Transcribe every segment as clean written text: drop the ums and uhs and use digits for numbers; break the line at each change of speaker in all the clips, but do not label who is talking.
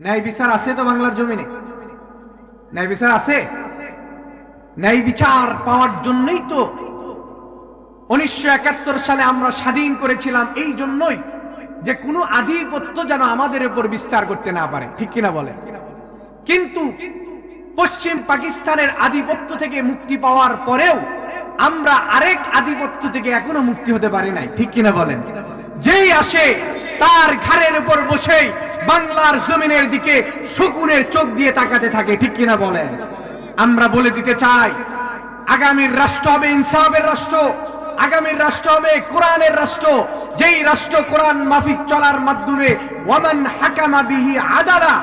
ন্যায় বিচার আছে তো বাংলার জমিনে? ন্যায় বিচার আছে? ন্যায় বিচার পাওয়ার জন্যই তো 1971 সালে আমরা স্বাধীন করেছিলাম, এই জন্যই যে কোনো আধিপত্য যেন আমাদের উপর বিস্তার করতে না পারে, ঠিক কিনা বলেন? কিন্তু পশ্চিম পাকিস্তানের আধিপত্য থেকে মুক্তি পাওয়ার পরেও আমরা আরেক আধিপত্য থেকে এখনো মুক্তি হতে পারি নাই, ঠিক কিনা বলেন? যেই আসে তার ঘাড়ের উপর বসেই বাংলার জমিনের দিকে শকুনের চোখ দিয়ে তাকাতে থাকে, ঠিক কিনা বলেন? আমরা বলে দিতে চাই, আগামীর রাষ্ট্র হবে ইনসাফের রাষ্ট্র, আগামীর রাষ্ট্র হবে কোরআনের রাষ্ট্র, যেই রাষ্ট্র কোরআন মাফিক চলার মাধ্যমে ওয়ামান হাকামা বিহি আদালা,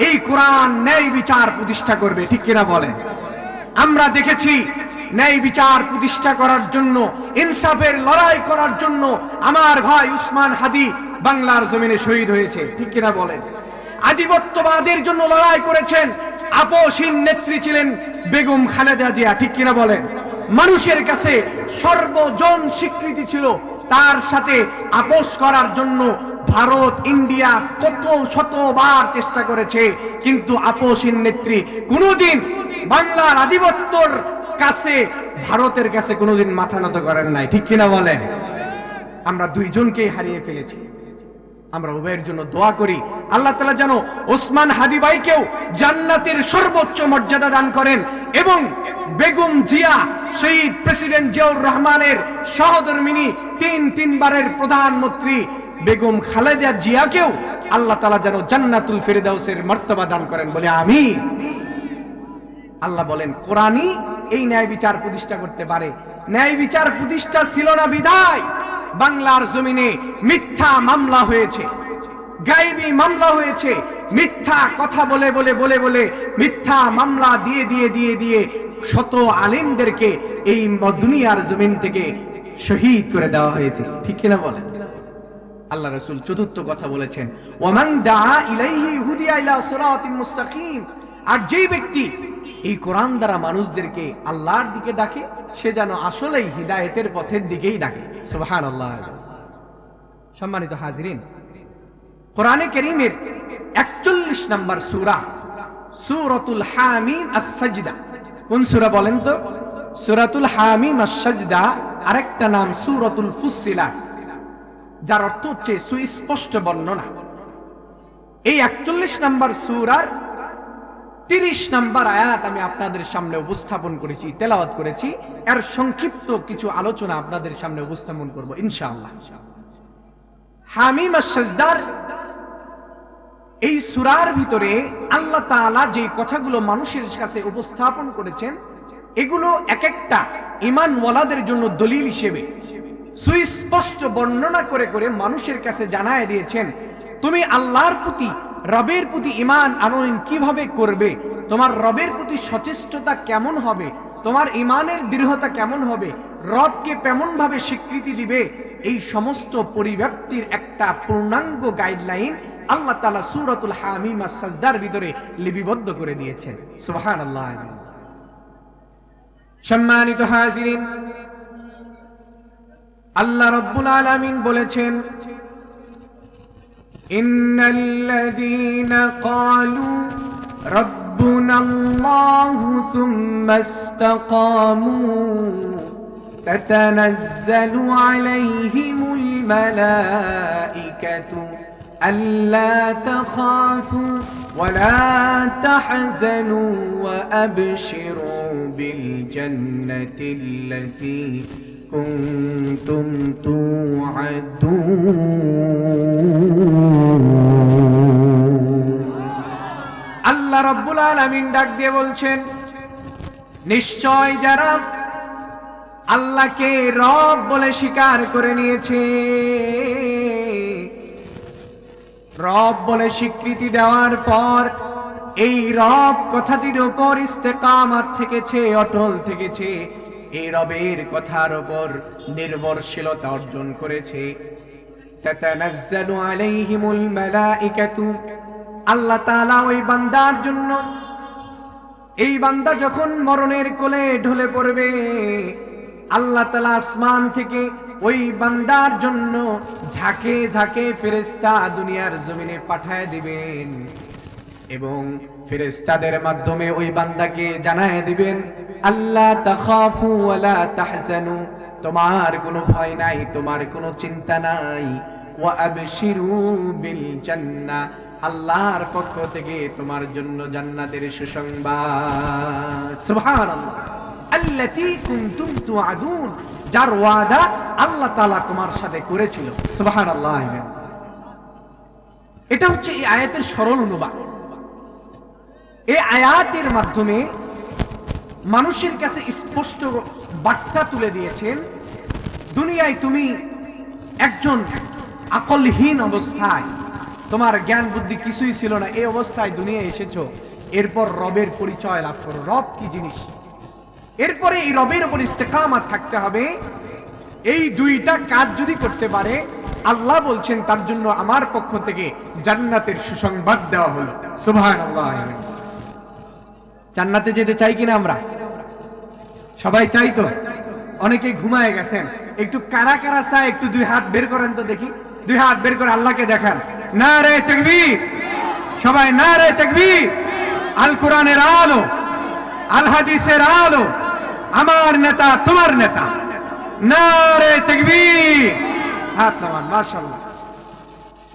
এই কোরআন ন্যায় বিচার প্রতিষ্ঠা করবে, ঠিক কিনা বলেন? আমরা দেখেছি ন্যায় বিচার প্রতিষ্ঠা করার জন্য, ইনসাফের লড়াই করার জন্য আমার ভাই উসমান হাদি বাংলার জমিনে শহীদ হয়েছে, ঠিক কিনা বলেন? আধিপত্যবাদের জন্য লড়াই করেছেন আপসহীন নেত্রী ছিলেন বেগম খালেদা জিয়া, ঠিক কিনা বলেন? মানুষের কাছে সর্বজন স্বীকৃতি ছিল, তার সাথে আপোষ করার জন্য ভারত ইন্ডিয়া কত শতবার চেষ্টা করেছে, কিন্তু আপসহীন নেত্রী কোনোদিন বাংলার আধিপত্যর কাছে, ভারতের কাছে কোনোদিন মাথা নত করেন নাই, ঠিক কিনা বলেন? আমরা দুইজনকেই হারিয়ে ফেলেছি। আমরা উভয়ের জন্য দোয়া করি আল্লাহ তাআলা যেন ওসমান হাদি ভাইকেও জান্নাতের সর্বোচ্চ মর্যাদা দান করেন, এবং বেগম জিয়া, শহীদ প্রেসিডেন্ট জিয়াউর রহমানের সহধর্মিণী, তিনবারের প্রধানমন্ত্রী বেগম খালেদা জিয়াকেও আল্লাহ তাআলা যেন জান্নাতুল ফেরদাউসের মর্তবা দান করেন, বলে আমিন। আল্লাহ বলেন কোরআনই এই ন্যায় বিচার প্রতিষ্ঠা করতে পারে। ন্যায় বিচার প্রতিষ্ঠা ছিল না বিধায় বাংলার জমিনে মিথ্যা মামলা হয়েছে, গায়েবী মামলা হয়েছে, মিথ্যা কথা বলে বলে বলে বলে মিথ্যা মামলা দিয়ে দিয়ে দিয়ে দিয়ে শত আলেমদেরকে এই দুনিয়ার জমিন থেকে শহীদ করে দেওয়া হয়েছে, ঠিক কিনা বলেন? আল্লাহ রাসূল চতুর্থ কথা বলেছেন, ওয়ামান দাআ ইলাইহি হুদিয়া ইলা সিরাতিন মুস্তাকিম, আর যেই ব্যক্তি এই কোরআন দ্বারা মানুষদেরকে আল্লাহর দিকে ডাকে, সে যেন আসলেই হিদায়েতের পথের দিকেই ডাকে। সুবহানাল্লাহ। সম্মানিত হাজিরিন, কোরআনে কারীমের 41 নম্বর সূরা সূরাতুল হামিম আস-সাজদা। কোন সূরা বলেন তো? সূরাতুল হামিম আস-সাজদা, আরেকটা নাম সূরাতুল ফুসসিলাত, যার অর্থ হচ্ছে সুস্পষ্ট বর্ণনা। এই 41 নম্বর সূরার 30 নম্বর আয়াত আমি আপনাদের সামনে উপস্থাপন করেছি, তেলাওয়াত করেছি। এর সংক্ষিপ্ত কিছু আলোচনা আপনাদের সামনে উপস্থাপন করব ইনশাআল্লাহ। হামিম আস-সাজদার এই সূরার ভিতরে আল্লাহ তাআলা যে কথাগুলো মানুষের কাছে উপস্থাপন করেছেন, এগুলো এক একটা ঈমানওয়ালাদের জন্য দলিল হিসেবে সুস্পষ্ট বর্ণনা করে করে মানুষের কাছে জানায় দিয়েছেন, তুমি আল্লাহর প্রতি, রবের প্রতি ঈমান আনয়ন কিভাবে করবে, তোমার রবের প্রতি সচেষ্টতা কেমন হবে, তোমার ঈমানের দৃঢ়তা কেমন হবে, রবকে কেমন ভাবে স্বীকৃতি দিবে, এই সমস্ত পরিব্যাপ্তির একটা পূর্ণাঙ্গ গাইডলাইন আল্লাহ তাআলা সূরাতুল হামিম আস-সাজদার ভিতরে লিপিবদ্ধ করে দিয়েছেন। সুবহানাল্লাহ। সম্মানিত হাজিরিন, আল্লাহ রাব্বুল আলামিন বলেছেন, ইন্নাল্লাযীনা ক্বালু রাব্বুনাল্লাহু সুম্মা ইসতাকামু তাতানাজ্জালু আলাইহিমুল মালাঈকাতু আল্লা তাখাফু ওয়া লা তাহজানু ওয়া আবশিরু বিল জান্নাতিল্লাতী কুনতুম তুআদুন। আল্লাহ রাব্বুল আলামিন ডাক দিয়ে বলছেন, নিশ্চয় যারা আল্লাহকে রব বলে স্বীকার করে নিয়েছে, রব বলে স্বীকৃতি দেওয়ার পর এই রব কথাটির উপর ইস্তেকামাত থেকেছে, অটল থেকেছে, এই রবের কথার উপর নির্ভরশীলতা অর্জন করেছে, তাতানাজ্জালু আলাইহিমুল মালাঈকাতু, আল্লাহ তাআলা ওই বান্দার জন্য, এই বান্দা যখন মরণের কোলে ঢলে পড়বে, আল্লাহ তাআলা আসমান থেকে ওই বান্দার জন্য ঝাঁকে ঝাঁকে ফেরেশতা দুনিয়ার জমিনে পাঠায় দিবেন। এবং ফেরেশতাদের মাধ্যমে ওই বান্দাকে জানায় দিবেন, আল্লাহ তাখাফু ওয়ালা তাহজানু, তোমার কোনো ভয় নাই, তোমার কোনো চিন্তা নাই। ওয়া আবশিরু বিল জান্নাহ, আল্লাহর পক্ষ থেকে তোমার জন্য জান্নাতের সুসংবাদ। সুবহানাল্লাহ। আল্লাতী কুনতুম তুআদুন, যার ওয়াদা আল্লাহ তাআলা তোমার সাথে করেছিল। সুবহানাল্লাহ। এটা হচ্ছে এই আয়াতের সরল অনুবাদ। এই আয়াতের মাধ্যমে মানুষের কাছে স্পষ্ট বার্তা তুলে দিয়েছেন, দুনিয়ায় তুমি একজন আকলহীন অবস্থায়, তোমার জ্ঞান বুদ্ধি কিছুই ছিল না, এই অবস্থায় দুনিয়ায় এসেছো, এরপর রবের পরিচয় লাভ করো, রব কি জিনিস। এরপরে এই রবের উপর ইস্তেকামাত থাকতে হবে। এই দুইটা কাজ যদি করতে পারে, আল্লাহ বলছেন তার জন্য আমার পক্ষ থেকে জান্নাতের সুসংবাদ দেওয়া হলো। সুবহানাল্লাহ। জান্নাতে যেতে চাই কিনা আমরা? সবাই চাই তো? অনেকেই ঘুমায় গেছেন। একটু কারা কারা চায় একটু দুই হাত বের করেন তো দেখি, দুই হাত বের করে আল্লাহকে দেখান। নারে তাকবীর, সবাই নারে তাকবীর। আল কোরআনের আলো, আল হাদিসের আলো, আমার নেতা তোমার নেতা, নারে তাকবীর। হাত নামান। মাশাআল্লাহ।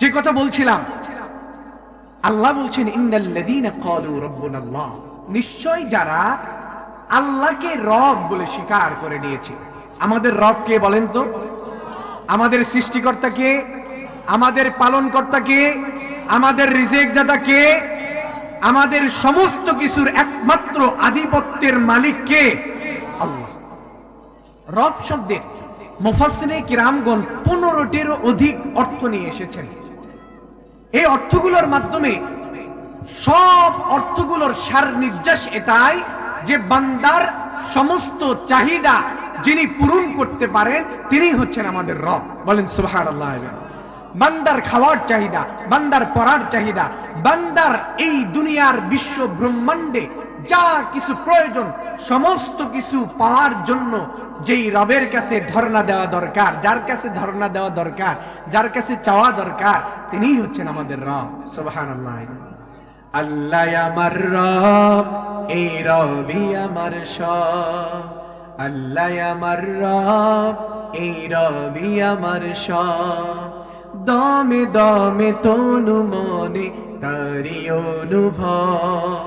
যে কথা বলছিলাম, আল্লাহ বলছেন ইন্নাল্লাযীনা ক্বালু রাব্বুনাল্লাহ, নিশ্চয় যারা আল্লাহকে রব বলে স্বীকার করে নিয়েছে। আমাদের রব কে বলেন তো? আমাদের সৃষ্টিকর্তা কে? আমাদের পালনকর্তা কে? আমাদের রিজিক দাতা কে? আমাদের সমস্ত কিছুর একমাত্র আধিপত্যের মালিক কে? আল্লাহ। রব শব্দের মুফাসসিরে কিরামগণ 15টিরও অধিক অর্থ নিয়ে এসেছেন। এই অর্থগুলোর মাধ্যমে সব অর্থগুলোর সার নির্যাস এটাই যে বান্দার সমস্ত চাহিদা যিনি পূরণ করতে পারেন তিনি হচ্ছেন আমাদের রব। বলেন সুবহানাল্লাহ। বান্দার খাওয়ার চাহিদা, বান্দার পড়ার চাহিদা, বান্দার এই দুনিয়ার বিশ্ব ব্রহ্মাণ্ডে যা কিছু প্রয়োজন, সমস্ত কিছু পাওয়ার জন্য যেই রবের কাছে ধর্ণা দেওয়া দরকার, যার কাছে ধর্ণা দেওয়া দরকার, যার কাছে চাওয়া দরকার, তিনিই হচ্ছেন আমাদের রব। সুবহানাল্লাহ। আল্লাহ আমার রব, এই রবই আমার সব। আল্লাহ আমার রব, এই রবই আমার সব। দমে দমে তনু মনে তারি অনুভব,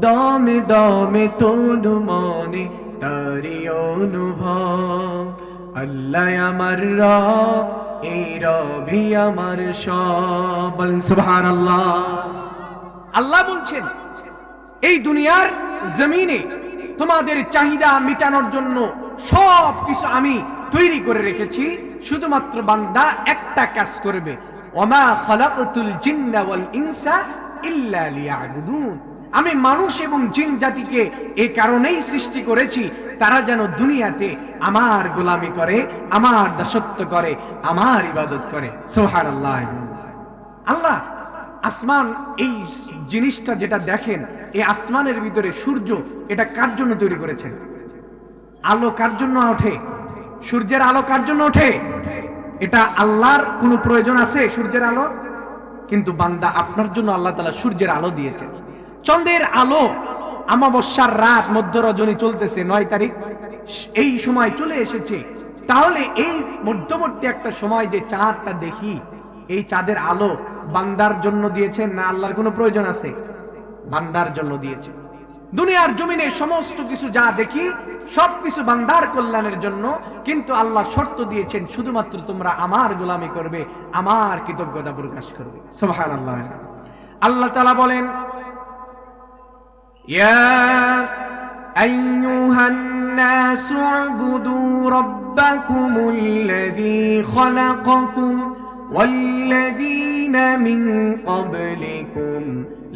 দমে দমে তনু মনে তারি অনুভব। আল্লাহ আমার রব, এই রবই আমার সব। বলেন সুবহানাল্লাহ। আল্লাহ বলছেন এই দুনিয়ার জমিনে তোমাদের চাহিদা মিটানোর জন্য সব কিছু আমি তৈরি করে রেখেছি, শুধুমাত্র বান্দা একটা কাজ করবে, ওমা খালাকতুল জিন্না ওয়াল ইনসা ইল্লা লিয়াবুদুন। আমি মানুষ এবং জিন জাতিকে এই কারণেই সৃষ্টি করেছি, তারা যেন দুনিয়াতে আমার গোলামি করে, আমার দাসত্ব করে, আমার ইবাদত করে। সুবহানাল্লাহ। আল্লাহ আসমান, এই জিনিসটা যেটা দেখেন, এই আসমানের ভিতরে সূর্য, এটা কার জন্য তৈরি করেছেন? আলো কার জন্য ওঠে? সূর্যের আলো কার জন্য ওঠে? এটা আল্লাহর কোনো প্রয়োজন আছে সূর্যের আলো? কিন্তু বান্দা আপনার জন্য আল্লাহ তাআলা সূর্যের আলো দিয়েছেন। চন্দ্রের আলো, অমাবস্যার রাত, মধ্য রজনী চলতেছে, 9 তারিখ, এই সময় চলে এসেছে। তাহলে এই মধ্যবর্তী একটা সময় যে চাঁদটা দেখি, এই চাঁদের আলো বান্দার জন্য দিয়েছেন না আল্লাহর কোনো প্রয়োজন আছে? বান্দার জন্য দিয়েছে। দুনিয়ার জমিনে সমস্ত কিছু যা দেখি সবকিছু বান্দার কল্যাণের জন্য, কিন্তু আল্লাহ শর্ত দিয়েছেন শুধুমাত্র তোমরা আমার গোলামি করবে, আমার কৃতজ্ঞতা প্রকাশ করবে। সুবহানাল্লাহ। আল্লাহ তাআলা বলেন, ইয়া আইয়ুহান নাসু উবুদু রাব্বাকুমুল্লাযী খালাকাকুম ওয়াল্লাযীনা মিন ক্বাবলিকুম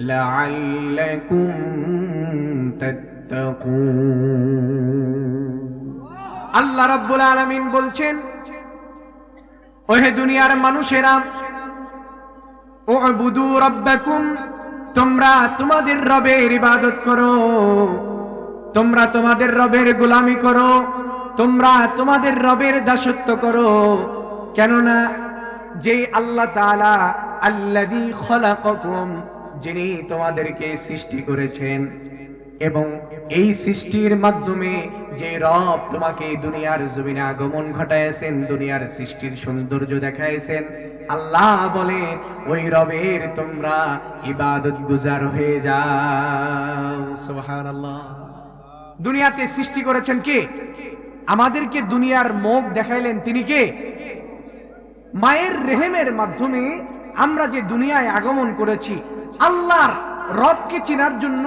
লাআল্লাকুম তাত্তাকুন। আল্লাহ রাব্বুল আলামিন বলছেন, ওহে দুনিয়ার মানুষেরা, উবুদু রাব্বাকুম, তোমরা তোমাদের রবের ইবাদত করো, তোমরা তোমাদের রবের গোলামি করো, তোমরা তোমাদের রবের দাসত্ব করো। কেননা যে আল্লাহ তাআলা আল্লাযী খালাকাকুম, যিনি তোমাদেরকে সৃষ্টি করেছেন এবং এই সৃষ্টির মাধ্যমে যে রব তোমাকে দুনিয়ার জমিনে আগমন ঘটায়ছেন, দুনিয়ার সৃষ্টির সৌন্দর্য দেখায়ছেন, আল্লাহ বলেন ওই রবের তোমরা ইবাদত গুজার হয়ে যাও। সুবহানাল্লাহ। দুনিয়াতে সৃষ্টি করেছেন কে? আমাদেরকে দুনিয়ার মুখ দেখাইলেন তিনি কে? মায়ের রেহেমের মাধ্যমে আমরা যে দুনিয়ায় আগমন করেছি, আল্লাহর রবকে চেনার জন্য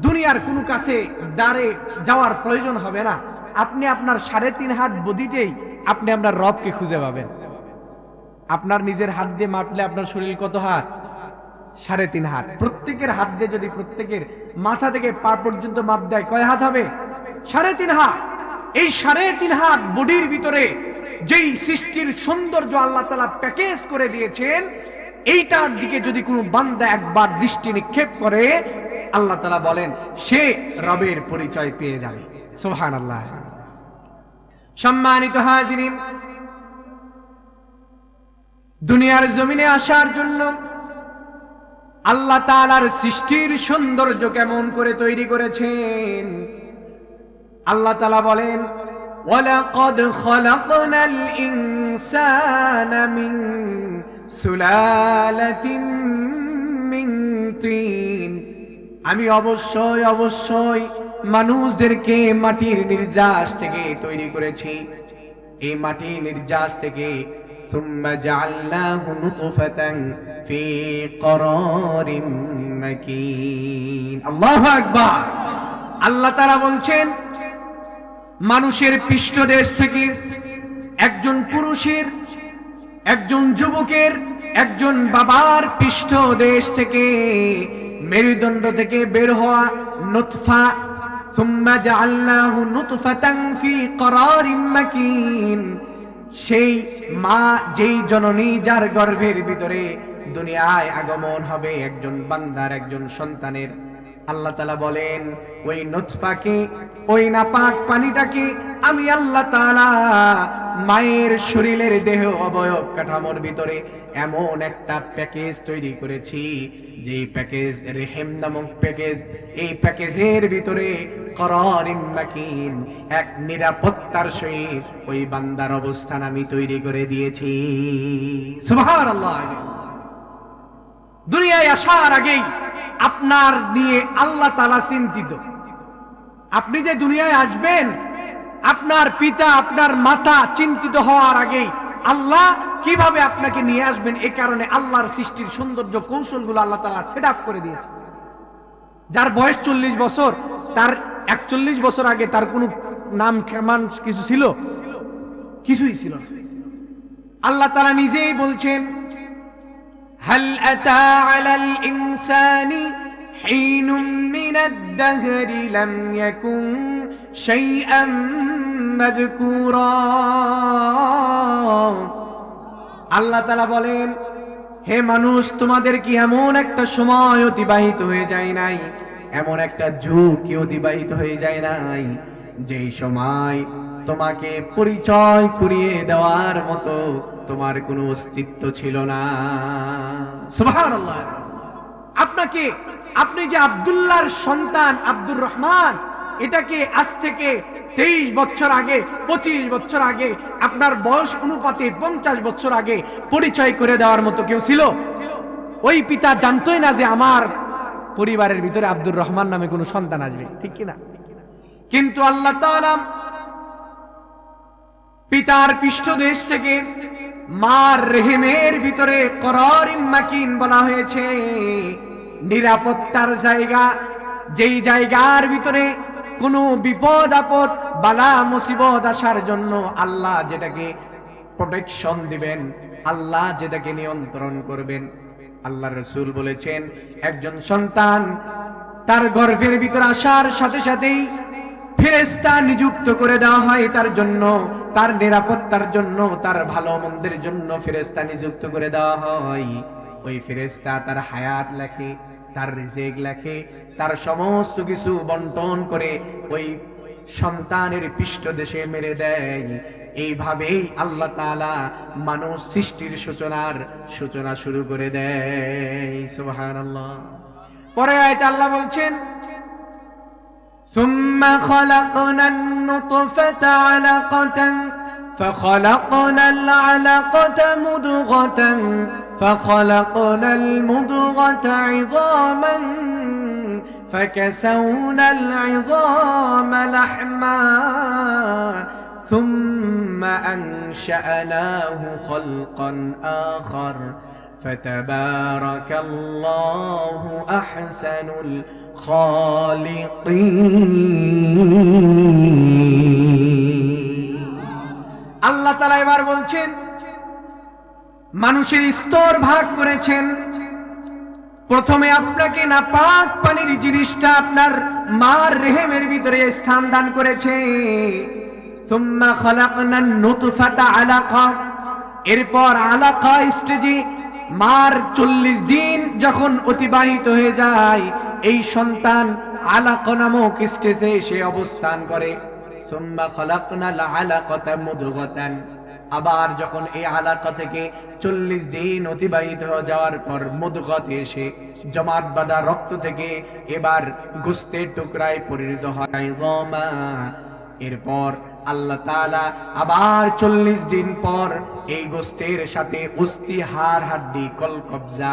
দুনিয়ার কোনো কাছে দাঁড়ে যাওয়ার প্রয়োজন হবে না। আপনি আপনার 3.5 হাত বডিতেই আপনি আপনার রবকে খুঁজে পাবেন। আপনার নিজের হাত দিয়ে মাপলে আপনার শরীর কত হাত? 3.5 হাত। প্রত্যেকের হাত দিয়ে যদি প্রত্যেকের মাথা থেকে পা পর্যন্ত মাপ দেয়, কয় হাত হবে? 3.5 হাত। এই 3.5 হাত বডির ভিতরে যেই সৃষ্টির সৌন্দর্য আল্লাহ তাআলা প্যাকেজ করে দিয়েছেন, এইটার দিকে যদি কোনো বান্দা একবার দৃষ্টি নিক্ষেপ করে, আল্লাহ তাআলা বলেন সে রবের পরিচয় পেয়ে যাবে। সুবহানাল্লাহ। সম্মানিত হাজিরিন, দুনিয়ার জমিনে আসার জন্য আল্লাহ তাআলার সৃষ্টির সৌন্দর্য কেমন করে তৈরি করেছেন, আল্লাহ তাআলা বলেন ওয়ালাকাদ খালাকনাল ইনসানা মিন সুলালাতিন মিন তিন। আমি অবশ্যই মানুষদেরকে মাটির নির্যাস থেকে তৈরি করেছি। এই মাটির নির্যাস থেকে সুম্মা জাআলনাহু নুতফাতান ফি করারিম মাকিন। আল্লাহু আকবার। আল্লাহ তাআলা বলছেন মানুষের পৃষ্ঠদেশ থেকে, একজন পুরুষের, একজন যুবকের, একজন বাবার পৃষ্ঠদেশ থেকে, মেরুদণ্ড থেকে বের হওয়া নুতফা, সুম্মা জাআলনাহু নুতফাতান ফি করারিম মাকিন, সেই মা, যেই জননী যার গর্ভের ভিতরে দুনিয়ায় আগমন হবে একজন বান্দার, একজন সন্তানের, আল্লাহ তাআলা বলেন ওই নুতফাকে, ওই নাপাক পানিটাকে আমি আল্লাহ তাআলা মায়ের শরীরের দেহ অবয়ব কাঠামোর ভিতরে এমন একটা প্যাকেজ তৈরি করেছি, যে প্যাকেজ রেহেম নামক প্যাকেজ। এই প্যাকেজের ভিতরে করারিম মাকিন, এক নিরাপত্তার সহিত ওই বান্দার অবস্থান আমি তৈরি করে দিয়েছি। সুবহানাল্লাহ। দুনিয়ায় আসার আগেই আপনার নিয়ে আল্লাহ তাআলা চিন্তিত। আপনি যে দুনিয়ায় আসবেন, আপনার পিতা, আপনার মাতা চিন্তিত হওয়ার আগেই আল্লাহ কিভাবে আপনাকে নিয়ে আসবেন, এই কারণে আল্লাহর সৃষ্টির সৌন্দর্য কৌশলগুলো আল্লাহ তাআলা সেট আপ করে দিয়েছে। যার বয়স 40 বছর, তার 41 বছর আগে তার কোনো নাম কামান কিছু ছিল? কিছুই ছিল না। আল্লাহ তাআলা নিজেই বলছেন হাল আতা আলাল ইনসানি হিনুম মিনাদ দাহরি লাম ইয়াকুন শাইআম মাযকুরা। আল্লাহ তাআলা বলেন হে মানুষ, তোমাদের কি এমন একটা সময় অতিবাহিত হয়ে যায় নাই, এমন একটা যুগ কি অতিবাহিত হয়ে যায় নাই, যেই সময় তোমাকে পরিচয় করিয়ে দেওয়ার মতো তোমার কোনো অস্তিত্ব ছিল না। সুবহানাল্লাহ। আপনাকে, আপনি যে আব্দুল্লাহর সন্তান আব্দুর রহমান, এটাকে আজ থেকে 23 বছর আগে, 25 বছর আগে, আপনার বয়স অনুপাতে 50 বছর আগে পরিচয় করে দেওয়ার মতো কেউ ছিল? ওই পিতা জানতোই না যে আমার পরিবারের ভিতরে আব্দুর রহমান নামে কোনো সন্তান আসবে, ঠিক কিনা? কিন্তু আল্লাহ তাআলা পিতার পৃষ্ঠদেশ থেকে মার রেহেমের ভিতরে করারিম মাকিন বলা হয়েছে, নিরাপত্তার জায়গা, যেই জায়গার ভিতরে কোনো বিপদ আপদ, বালা মুসিবত আসার জন্য আল্লাহ যেটাকে প্রোটেকশন দিবেন, আল্লাহ যেটাকে নিয়ন্ত্রণ করবেন। আল্লাহর রাসূল বলেছেন একজন সন্তান তার গর্ভের ভিতর আসার সাথে সাথেই ফেরেশতা নিযুক্ত করে দেওয়া হয় তার জন্য, তার নিরাপত্তার জন্য, তার ভালো মন্দের জন্য ফেরেশতা নিযুক্ত করে দেওয়া হয়। ওই ফেরেশতা তার হায়াত লেখে, তার রিজিক লেখে, তার সমস্ত কিছু বন্টন করে ওই সন্তানের পৃষ্ঠদেশে মেরে দেয়। এইভাবেই আল্লাহ তাআলা মানুষ সৃষ্টির সূচনা শুরু করে দেয়। সুবহানাল্লাহ। পরে আয়াতে আল্লাহ বলছেন, সুম্মা খালাকনান নুতফাতা আলাকাতান فخلقنا العلقة مضغة فخلقنا المضغة عظاما فكسونا العظام لحما ثم أنشأناه خلقا آخر فتبارك الله أحسن الخالقين। আল্লাহ তাআলা এবার বলছেন, মানুষের স্তর ভাগ করেছেন। প্রথমে আপনাকে নাপাক পানির জিনিসটা আপনার মার রেহেমের ভিতরে স্থান দান করেছে। সুম্মা খালাকনান নুতফাতা আলাকা, এরপর আলাকা স্টেজে মার 40 দিন যখন অতিবাহিত হয়ে যায়, এই সন্তান আলাকা নামক স্টেজে সে অবস্থান করে। সুম্মা খালাকনাল আলাকাতা মুদগাতান, আবার যখন এই আলাকা থেকে 40 দিন অতিবাহিত হয়ে যাওয়ার পর মুদগাতে এসে জমাট বাঁধা রক্ত থেকে এবার গোশতের টুকরায় পরিণত হয় ইযামা। এরপর আল্লাহ তাআলা আবার 40 দিন পর এই গোশতের সাথে অস্থি, হাড়, হাড্ডি, কলকবজা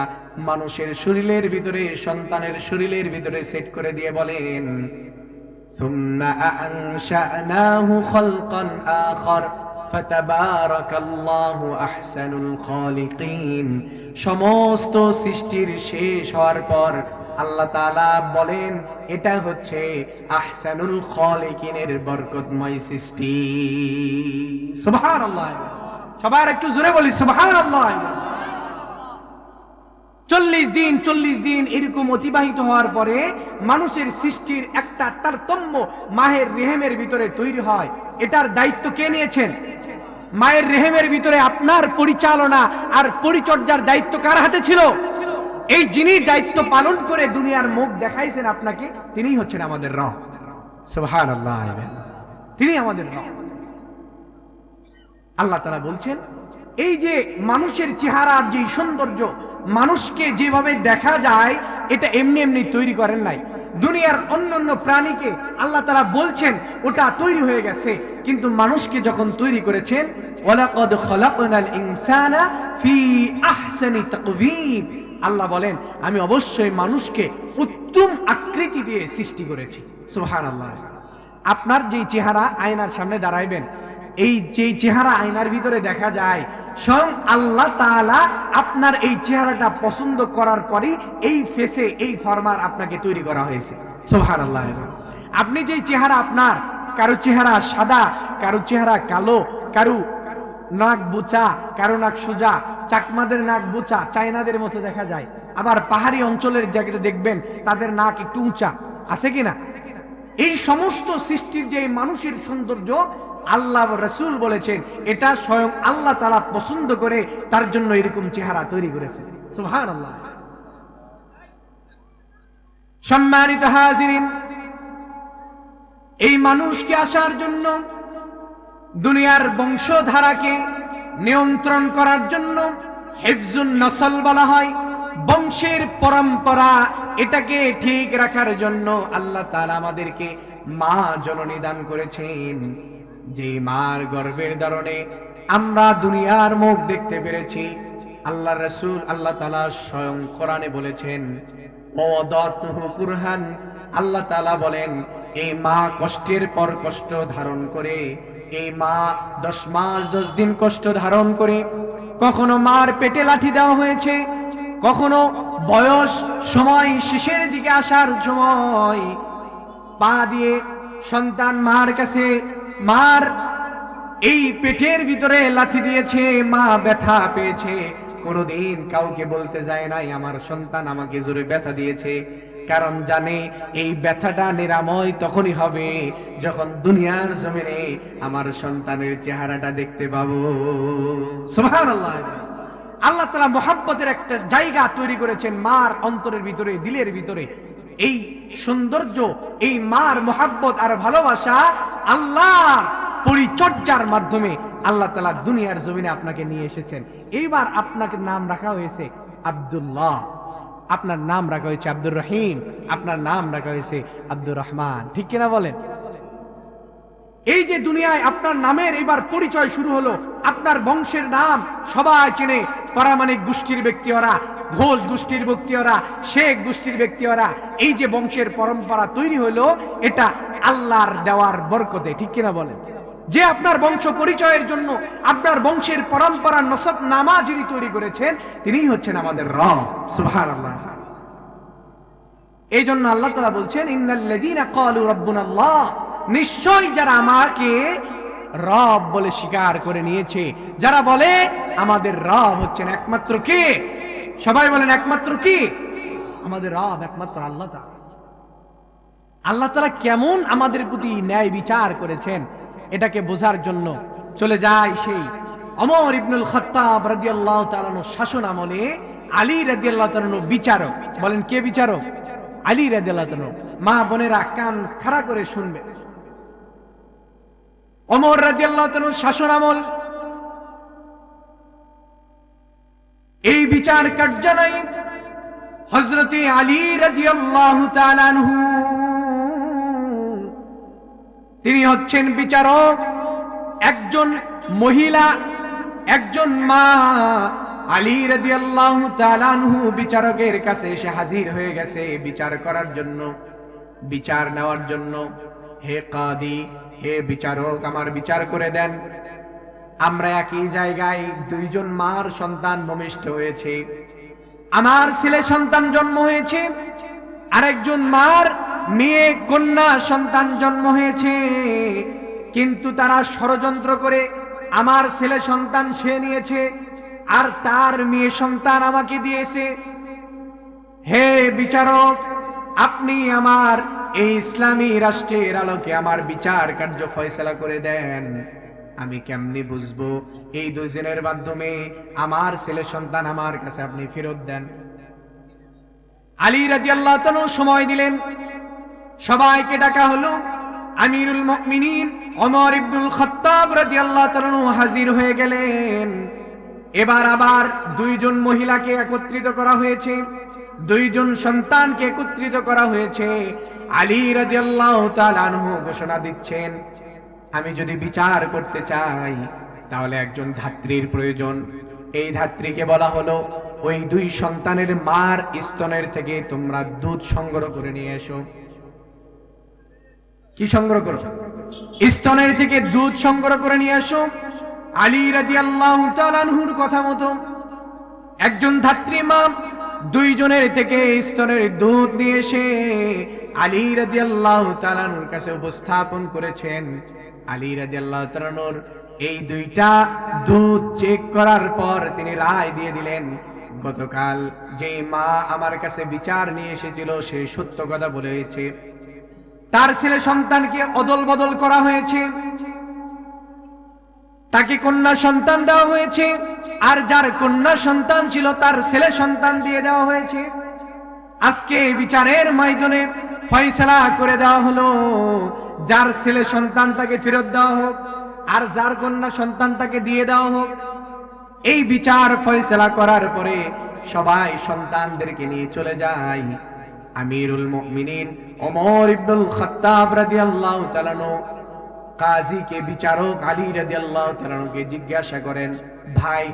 মানুষের শরীরের ভিতরে, সন্তানের শরীরের ভিতরে সেট করে দিয়ে বলেন, সুম্মা আনশানাহু খালকান আখার ফাতাবারাকাল্লাহু আহসানুল খালিকিন। সমস্ত সৃষ্টির শেষ হওয়ার পর আল্লাহ তাআলা বলেন, এটা হচ্ছে আহসানুল খালিকিনের বরকতময় সৃষ্টি। সুবহানাল্লাহ। সবার একটু জোরে বলি সুবহানাল্লাহ। 40 দিন এরকম অতিবাহিত হওয়ার পরে মানুষের সৃষ্টির একটা তারতম্য মায়ের রেহেমের ভিতরে তৈরি হয়। এটার দায়িত্ব কে নিয়েছেন? মায়ের রেহেমের ভিতরে আপনার পরিচালনা আর পরিচর্যার দায়িত্ব কার হাতে ছিল? এই যিনি দায়িত্ব পালন করে দুনিয়ার মুখ দেখাইছেন আপনাকে, তিনিই হচ্ছেন আমাদের রব। সুবহানাল্লাহ। তিনি আমাদের রব। আল্লাহ তাআলা বলছেন, এই যে মানুষের চেহারার যে সৌন্দর্য, মানুষকে যেভাবে দেখা যায়, এটা এমনি এমনি তৈরি করেন নাই। দুনিয়ার অন্যান্য প্রাণীকে আল্লাহ তাআলা বলছেন ওটা তৈরি হয়ে গেছে, কিন্তু মানুষকে যখন তৈরি করেছেন, ওয়ালাকাদ খালাকনাল ইনসানা ফি আহসানি তাকওয়িম, আল্লাহ বলেন আমি অবশ্যই মানুষকে উত্তম আকৃতি দিয়ে সৃষ্টি করেছি। সুবহানাল্লাহ। আপনার যে চেহারা আয়নার সামনে দাঁড়াইবেন, এই যে চেহারা আয়নার ভিতরে দেখা যায়, স্বয়ং আল্লাহ তাআলা আপনার এই চেহারাটা পছন্দ করার পরই এই ফেসে, এই ফরমার আপনাকে তৈরি করা হয়েছে। সুবহানাল্লাহ। আপনি যে চেহারা, আপনার কারো চেহারা সাদা, কারো চেহারা কালো, কারো নাক বোচা, কারো নাক সোজা, চাকমাদের নাক বোচা, চায়নাদের মতো দেখা যায়। আবার পাহাড়ি অঞ্চলের জায়গাতে দেখবেন তাদের নাক একটু উঁচা, আছে কিনা? এই সমস্ত সৃষ্টির যে মানুষের সৌন্দর্য, আল্লাহ রাসূল বলেছেন এটা স্বয়ং আল্লাহ তাআলা পছন্দ করে তার জন্য এরকম চেহারা তৈরি করেছেন। সুবহানাল্লাহ। সম্মানিত হাজিরিন, এই মানুষকে আসার জন্য, দুনিয়ার বংশধারাকে নিয়ন্ত্রণ করার জন্য হিফজুন নসল বলা হয়। বংশের পরম্পরা, এটাকে ঠিক রাখার জন্য আল্লাহ তাআলা আমাদেরকে মা জননী দান করেছেন। যে মার গর্ভের ধারণে আমরা দুনিয়ার মুখ দেখতে পেরেছি। আল্লাহ রাসূল, আল্লাহ তাআলা স্বয়ং কোরআনে বলেছেন, ওয়াদাতুহু কুরহান, আল্লাহ তাআলা বলেন এই মা কষ্টের পর কষ্ট ধারণ করে, এই মা 10 মাস 10 দিন কষ্ট ধারণ করে, কখনো মার পেটে লাঠি দেওয়া হয়েছে, কখনো বয়স সময় শেষের দিকে আসার সময় পা দিয়ে সন্তান মার কাছে, মার এই পেটের ভিতরে লাথি দিয়েছে, মা ব্যথা পেয়েছে, কোনোদিন কাউকে বলতে যায় নাই আমার সন্তান আমাকে জোরে ব্যথা দিয়েছে, কারণ জানে এই ব্যথাটা নিরাময় তখনই হবে যখন দুনিয়ার জমিনে আমার সন্তানের চেহারাটা দেখতে পাবো। সুবহানাল্লাহ। আল্লাহ তাআলা মুহাব্বতের একটা জায়গা তৈরি করেছেন মার অন্তরের ভিতরে, দিলের ভিতরে। এই সৌন্দর্য, এই মার মোহাব্বত আর ভালোবাসা আল্লাহর পরিচর্যার মাধ্যমে আল্লাহ তাআলা দুনিয়ার জমিনে আপনাকে নিয়ে এসেছেন। এইবার আপনাকে নাম রাখা হয়েছে আব্দুল্লাহ, আপনার নাম রাখা হয়েছে আব্দুর রহিম, আপনার নাম রাখা হয়েছে আব্দুর রহমান। ঠিক কিনা বলেন? এই যে দুনিয়ায় আপনার নামের এবার পরিচয় শুরু হলো, আপনার বংশের নাম সবাই চেনে, পারামানিক গোষ্ঠীর ব্যক্তি ওরা, ঘোষ গোষ্ঠীর ব্যক্তি ওরা, শেখ গোষ্ঠীর ব্যক্তি ওরা। এই যে বংশের পরম্পরা তৈরি হলো, এটা আল্লাহর দেওয়ার বরকতে। ঠিক কিনা বলেন? যে আপনার বংশ পরিচয়ের জন্য আপনার বংশের পরম্পরা নসব নামা যিনি তৈরি করেছেন, তিনিই হচ্ছেন আমাদের রব। সুবহানাল্লাহ। এই জন্য আল্লাহ তাআলা বলছেন, ইন্নাল্লাযীনা ক্বালু রাব্বুনাল্লাহ, নিশ্চয় যারা আমাকে রব বলে স্বীকার করে নিয়েছে, যারা বলে আমাদের রব হচ্ছেন একমাত্র কে, সবাই বলেন একমাত্র কি? আমাদের রব একমাত্র আল্লাহ তাআলা। আল্লাহ তাআলা কেমন আমাদের প্রতি ন্যায় বিচার করেছেন এটাকে বোঝার জন্য চলে যায় সেই ওমর ইবনুল খাত্তাব রাদিয়াল্লাহু তাআলা শাসন আমলে আলী রাদিয়াল্লাহু তাআলা বিচারক। বলেন কে বিচারক? আলী রাদিয়াল্লাহু তাআলা। মা বোনেরা কান খাড়া করে শুনবে। ওমর রাদিয়াল্লাহু তাআলা শাসন আমল, এই বিচার কার্যালয়ে হযরতে আলী রাদিয়াল্লাহু তাআলা আনহু তিনি হচ্ছেন বিচারক। একজন মহিলা, একজন মা আলী রাদিয়াল্লাহু তাআলা আনহু বিচারকের কাছে এসে হাজির হয়ে গেছে বিচার করার জন্য, বিচার নেওয়ার জন্য। হে কাদি, হে বিচারক, আমার বিচার করে দেন। আমরা একই জায়গায় দুইজন মার সন্তান ভূমিষ্ঠ হয়েছে। আমার ছেলে সন্তান জন্ম হয়েছে, আরেকজন মার মেয়ে কন্যা সন্তান জন্ম হয়েছে, কিন্তু তারা ষড়যন্ত্র করে আমার ছেলে সন্তান সে নিয়েছে আর তার মেয়ে সন্তান আমাকে দিয়েছে। হে বিচারক, আপনি আমার এই ইসলামী রাষ্ট্রের আলোকে আমার বিচার কার্য ফয়সালা করে দেন। আমি কেমনি বুঝবো এই দুইজনের মাধ্যমে আমার ছেলে সন্তান আমার কাছে আপনি ফেরত দেন? আলী রাদিয়াল্লাহু তাআলা সময় দিলেন, সবাইকে ডাকা হলো। আমিরুল মুমিনিন ওমর ইবনুল খাত্তাব রাদিয়াল্লাহু তাআলা হাজির হয়ে গেলেন। এবার আবার দুইজন মহিলাকে একত্রিত করা হয়েছে, দুইজন সন্তানকে একত্রিত করা হয়েছে। আলী রাদিয়াল্লাহু তাআলা আনহু ঘোষণা দিচ্ছেন, আমি যদি বিচার করতে চাই তাহলে একজন ধাত্রীর প্রয়োজন। এই ধাত্রীকে বলা হলো, ওই দুই সন্তানের মার স্তনের থেকে তোমরা দুধ সংগ্রহ করে নিয়ে এসো। কি সংগ্রহ করো? স্তনের থেকে দুধ সংগ্রহ করে নিয়ে আসো। আলী রাদিয়াল্লাহু তাআলা আনহুর কথা মতো একজন ধাত্রী মা দুইজনের থেকে স্তনের দুধ নিয়ে এসে আলী রাদিয়াল্লাহু তাআলা আনহুর কাছে উপস্থাপন করেছেন। আলী রাদিয়াল্লাহু তাআলা আনহুর এই দুইটা দুধ চেক করার পর তিনি রায় দিয়ে দিলেন, গতকাল যে মা আমার কাছে বিচার নিয়ে এসেছিল সে সত্য কথা বলেছে। তার ছেলে সন্তানকে অদল বদল করা হয়েছে, তাকে কন্যা সন্তান দেওয়া হয়েছে, আর যার কন্যা সন্তান ছিল তার ছেলে সন্তান দিয়ে দেওয়া হয়েছে। আজকে বিচারের ময়দানে ফয়সালা করে দেওয়া হলো, যার ছেলে সন্তান তাকে ফেরত দেওয়া হোক, আর যার কন্যা সন্তান তাকে দিয়ে দেওয়া হোক। এই বিচার ফয়সালা করার পরে সবাই সন্তানদেরকে নিয়ে চলে যায়। আমিরুল মুমিনিন ওমর ইবনুল খাত্তাব রাদিয়াল্লাহু তাআলা কাজীকে, বিচারক আলী রাদিয়াল্লাহু তাআলা কে জিজ্ঞাসা করেন, ভাই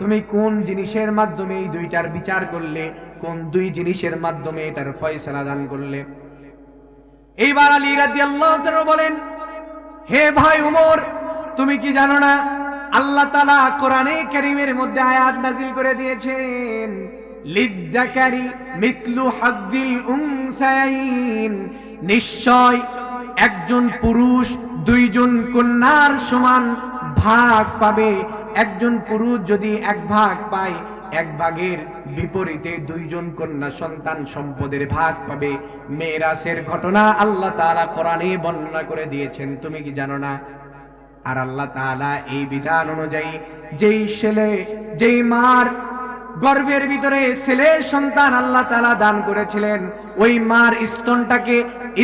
তুমি কোন জিনিসের মাধ্যমে এই দুইটার বিচার করলে, কোন দুই জিনিসের মাধ্যমে এটার ফয়সালা দান করলে? এইবার আলী রাদিয়াল্লাহু তাআলা বলেন, হে ভাই ওমর, তুমি কি জানো না আল্লাহ তাআলা কোরআনে কারীমের মধ্যে আয়াত নাযিল করে দিয়েছেন, লিযযাকারি মিসলু হাজ্জিল উনসায়াইন, নিশ্চয় একজন পুরুষ দুইজন কন্যার সমান ভাগ পাবে। একজন পুরুষ যদি এক ভাগ পায়, এক ভাগের বিপরীতে দুইজন কন্যা সন্তান সম্পদের ভাগ পাবে। মিরাসের ঘটনা আল্লাহ তাআলা কোরআনে বর্ণনা করে দিয়েছেন, তুমি কি জানো না? আর আল্লাহ তাআলা এই বিধান অনুযায়ী যেই ছেলে যেই মার গর্ভের ভিতরে ছেলে সন্তান আল্লাহ তাআলা দান করেছিলেন, ওই মার স্তনটাকে,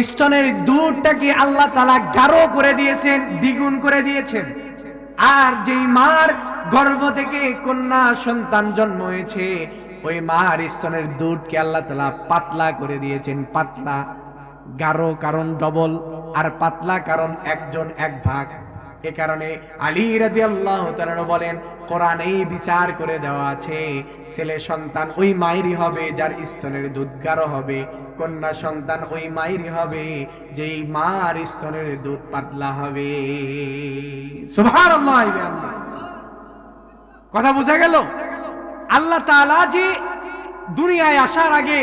স্তনের দুধটাকে আল্লাহ তাআলা গাঢ় করে দিয়েছেন, দ্বিগুণ করে দিয়েছেন। আর যেই মার গর্ভ থেকে কন্যা সন্তান জন্ম হয়েছে, ওই মার স্তনের দুধকে আল্লাহ তাআলা পাতলা করে দিয়েছেন। পাতলা, গাঢ় কারণ ডবল, আর পাতলা কারণ একজন এক ভাগ। এ কারণে আলী রাদিয়াল্লাহু তাআলা বলেন, কোরআনেই বিচার করে দেওয়া আছে, ছেলে সন্তান ওই মায়েরই হবে যার স্তনের দুধ গাঢ় হবে, কন্যা সন্তান ওই মায়েরই হবে যেই মার স্তনের দুধ পাতলা হবে। সুবহানাল্লাহ। কথা বোঝা গেল? আল্লাহ তাআলা যে দুনিয়ায় আসার আগে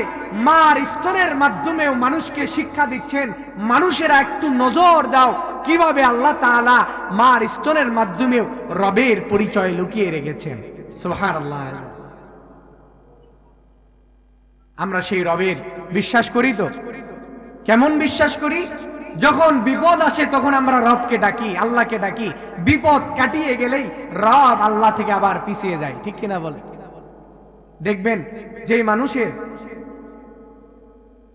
মার স্তনের মাধ্যমেও মানুষকে শিক্ষা দিচ্ছেন, মানুষেরা একটু নজর দাও কিভাবে আল্লাহ তাআলা মার স্তনের মাধ্যমেও রবের পরিচয় লুকিয়ে রেখেছেন। সুবহানাল্লাহ। আমরা সেই রবের বিশ্বাস করি তো? কেমন বিশ্বাস করি? যখন বিপদ আসে তখন আমরা রবকে ডাকি, আল্লাহকে ডাকি, বিপদ কাটিয়ে গেলেই রব আল্লাহ থেকে আবার পিছিয়ে যায়, ঠিক কিনা বলে? দেখবেন যে মানুষের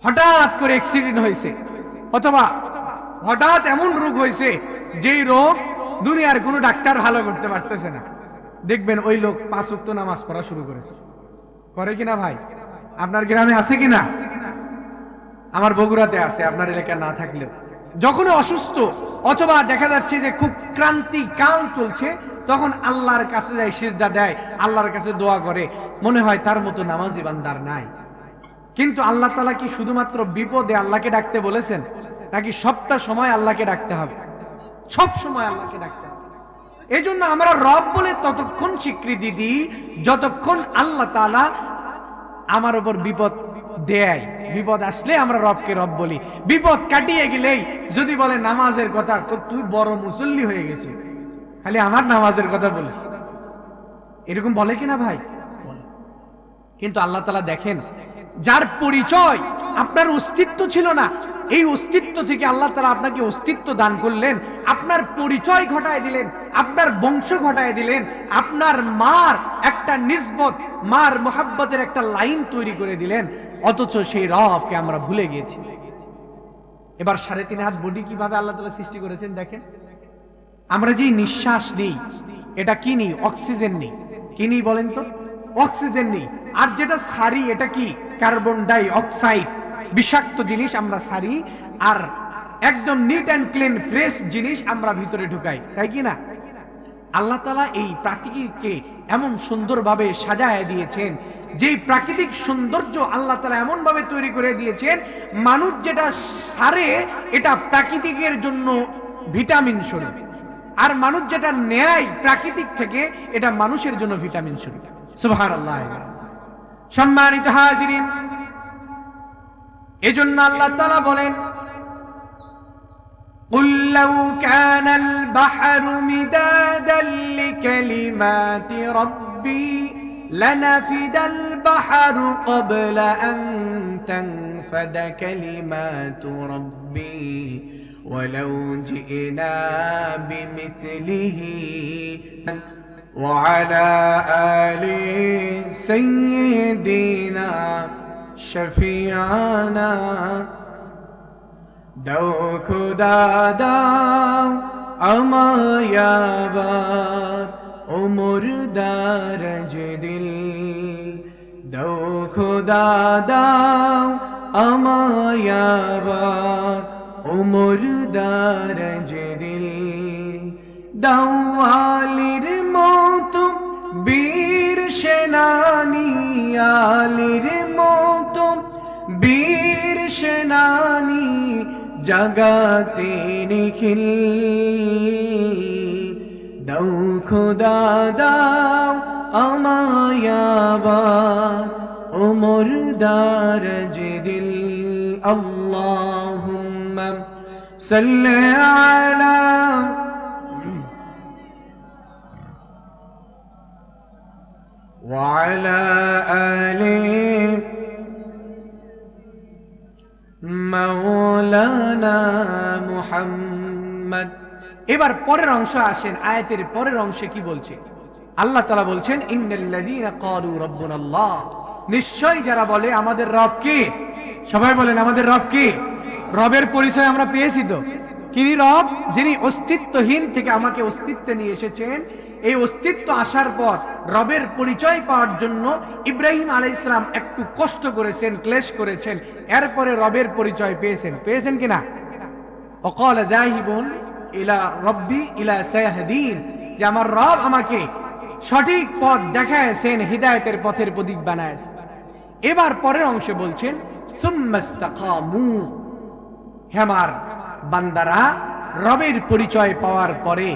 হঠাৎ করে অ্যাক্সিডেন্ট হয়েছে, অথবা হঠাৎ এমন রোগ হয়েছে যেই রোগ দুনিয়ার কোনো ডাক্তার ভালো করতে পারতেছে না, দেখবেন ওই লোক 5 ওয়াক্ত নামাজ পড়া শুরু করেছে। করে কিনা ভাই? আপনার গ্রামে আছে কিনা? আমার বগুড়াতে আছে, আপনার এলাকায় না থাকলেও। যখন অসুস্থ অথবা দেখা যাচ্ছে যে খুব ক্রান্তি কাল চলছে, তখন আল্লাহর কাছে যায়, সিজদা দেয়, আল্লাহর কাছে দোয়া করে, মনে হয় তার মতো নামাজি বান্দার নাই। কিন্তু আল্লাহ তাআলা কি শুধুমাত্র বিপদে আল্লাহকে ডাকতে বলেছেন, নাকি সবটা সময় আল্লাহকে ডাকতে হবে? সব সময় আল্লাহকে ডাকতে হবে। এজন্য আমরা রব বলে ততক্ষণ স্বীকৃতি দিই যতক্ষণ আল্লাহ তাআলা আমার উপর বিপদ দেয়। বিপদ আসলে আমরা রবকে রব বলি, বিপদ কাটিয়ে গেলেই যদি বলে নামাজের কথা, তুই বড় মুসল্লি হয়ে গেছে, খালি আমার নামাজের কথা বলিস, এরকম বলে কিনা ভাই? কিন্তু আল্লাহ তাআলা দেখেন, যার পরিচয় আপনার অস্তিত্ব ছিল না, এই অস্তিত্ব থেকে আল্লাহ তাআলা আপনাকে অস্তিত্ব দান করলেন, আপনার পরিচয় ঘটায় দিলেন, আপনার বংশ ঘটায় দিলেন, আপনার মার একটা নিসবত, মার মোহাব্বতের একটা লাইন তৈরি করে দিলেন, অথচ সেই রবকে আমরা ভুলে গিয়েছি। এবার 3.5 হাত বডি কিভাবে আল্লাহ তাআলা সৃষ্টি করেছেন দেখেন। আমরা যে নিঃশ্বাস নেই, এটা কি নেই? অক্সিজেন নেই। কি নেই বলেন তো? অক্সিজেন নেই। আর যেটা সারি, এটা কি? কার্বন ডাই অক্সাইড, বিষাক্ত জিনিস আমরা সারি, আর একদম নিট অ্যান্ড ক্লিন ফ্রেশ জিনিস আমরা ভিতরে ঢুকাই, তাই কি না? আল্লাহ তাআলা এই প্রাকৃতিককে এমন সুন্দরভাবে সাজায় দিয়েছেন, যেই প্রাকৃতিক সৌন্দর্য আল্লাহ তাআলা এমন ভাবে তৈরি করে দিয়েছেন, মানুষ যেটা সারে এটা প্রাকৃতিকের জন্য ভিটামিন স্বরূপ, আর মানুষ যেটা নেয় প্রাকৃতিক থেকে এটা মানুষের জন্য ভিটামিন স্বরূপ। সুবহানাল্লাহ। সম্মানিত হাজিরিন, এজন্য আল্লাহ তাআলা বলেন, قُلْ لَوْ كَانَ الْبَحْرُ مِدَادًا لِكَلِمَاتِ رَبِّي لَنَفِدَ الْبَحْرُ قَبْلَ أَن تَنفَدَ كَلِمَاتُ رَبِّي وَلَوْ جِئْنَا بِمِثْلِهِ وعلى آل سيدنا شفيعنا দাও খোদা দাও আমায়াবাদ ওমর দারজ দিল, দাও খোদা দাও আমায়াবাদ ওমর দারজ দিল, দাও আলীর মতো বীর সেনানী, আলীর মতো বীর সেনানী জাগাতে নিখিল, দাও খোদা দাও আমায়াবাদ ওমর দারজ দিল। আল্লাহুম্মা সাল্লি আলা وعلى آل مولانا محمد। এবার পরের অংশ আসেন, আয়াতের পরের অংশে কি বলছে? আল্লাহ তাআলা বলছেন ইন্নাল্লাযীনা ক্বালু রাব্বুনাল্লাহ, নিশ্চয় যারা বলে আমাদের রব কে। সবাই বলেন আমাদের রব কে। রবের পরিচয় আমরা পেয়েছি তো। তিনি রব, যিনি অস্তিত্বহীন থেকে আমাকে অস্তিত্বে নিয়ে এসেছেন। এই অস্তিত্ব আসার পর রবের পরিচয় পাওয়ার জন্য ইব্রাহিম আলাইহিস সালাম একটু কষ্ট করেছেন, ক্লেশ করেছেন, এরপরে রবের পরিচয় পেয়েছেন কিনা? ওয়াকালা যাহিবুন ইলা রব্বি ইলা সায়াহদিন, যে আমার রব আমাকে সঠিক পথ দেখায়ছেন, হিদায়াতের পথের প্রতীক বানায়ছেন। এবার পরের অংশে বলছেন সুম্মাস্তাকামু, হে আমার বান্দারা রবের পরিচয় পাওয়ার পরে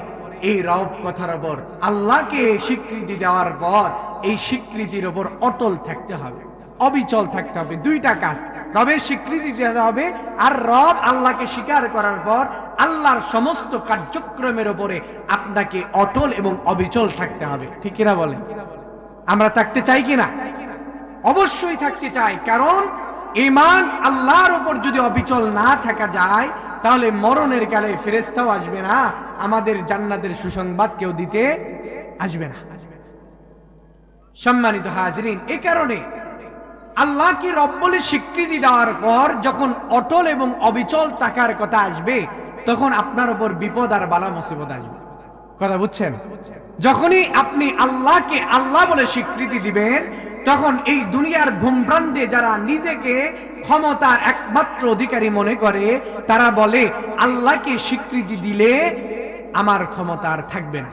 এই রব কথার উপর, আল্লাহকে স্বীকৃতি দেওয়ার পর এই স্বীকৃতির উপর অটল থাকতে হবে, অবিচল থাকতে হবে। দুইটা কাজ, রবের স্বীকৃতি দিতে হবে আর রব আল্লাহকে স্বীকার করার পর আল্লাহর সমস্ত কার্যক্রমের উপরে আপনাকে অটল এবং অবিচল থাকতে হবে। ঠিক কিনা বলেন? আমরা থাকতে চাই কিনা? অবশ্যই থাকতে চাই, কারণ ঈমান আল্লাহর উপর যদি অবিচল না থাকা যায় তাহলে মরণের কালে ফেরেশতাও আসবে না, আমাদের জান্নাতের সুসংবাদ কেউ দিতে আসবে না। সম্মানিত হাজিরিন, এই কারণে আল্লাহকে রব বলে স্বীকৃতি দেওয়ার পর যখন অটল এবং অবিচল থাকার কথা আসবে তখন আপনার উপর বিপদ আর বালা মুসিবত আসবে। কথা বুঝছেন? যখনই আপনি আল্লাহকে আল্লাহ বলে স্বীকৃতি দিবেন তখন এই দুনিয়ার ভূমভ্রান্তে যারা নিজেকে ক্ষমতার একমাত্র অধিকারী মনে করে তারা বলে আল্লাহকে স্বীকৃতি দিলে আমার ক্ষমতা আর থাকবে না।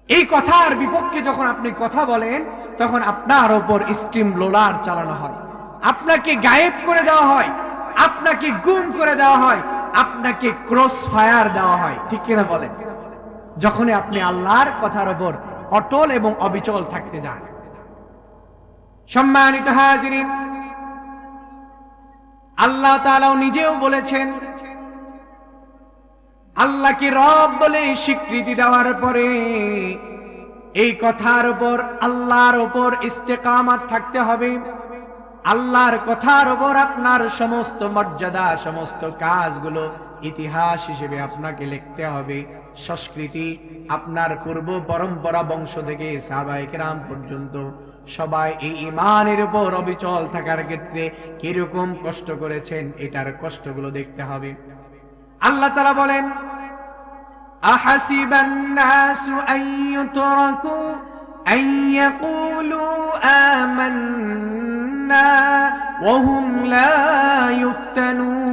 এই কথার বিপক্ষে যখন আপনি কথা বলেন তখন আপনার উপর স্টিম রোলার চালানো হয়, আপনাকে গায়েব করে দেওয়া হয়, আপনাকে গুম করে দেওয়া হয়, আপনাকে ক্রস ফায়ার দেওয়া হয়। ঠিক কিনা বলেন? যখনই আপনি আল্লাহর কথার উপর অটল এবং অবিচল থাকতে যান। সম্মানিত হাজিরিন, আল্লাহ তাআলা নিজেও বলেছেন আল্লাহকে রব বলে স্বীকৃতি দেওয়ার পরে এই কথার উপর আল্লাহর উপর ইস্তেকামাত থাকতে হবে। আল্লাহর কথার উপর আপনার সমস্ত মর্যাদা, সমস্ত কাজগুলো ইতিহাস হিসেবে আপনাকে লিখতে হবে। সংস্কৃতি, আপনার পূর্ব পরম্পরা বংশ থেকে সাহাবায়ে কেরাম পর্যন্ত সবাই এই ঈমানের উপর অবিচল থাকার ক্ষেত্রে কিরকম কষ্ট করেছেন এটার কষ্টগুলো দেখতে হবে। আল্লাহ তাআলা বলেন আহাসিবান নাসু আন ইউতরাকু আন ইয়াকুলু আমান্না ওয়া হুম লা ইফতানুন।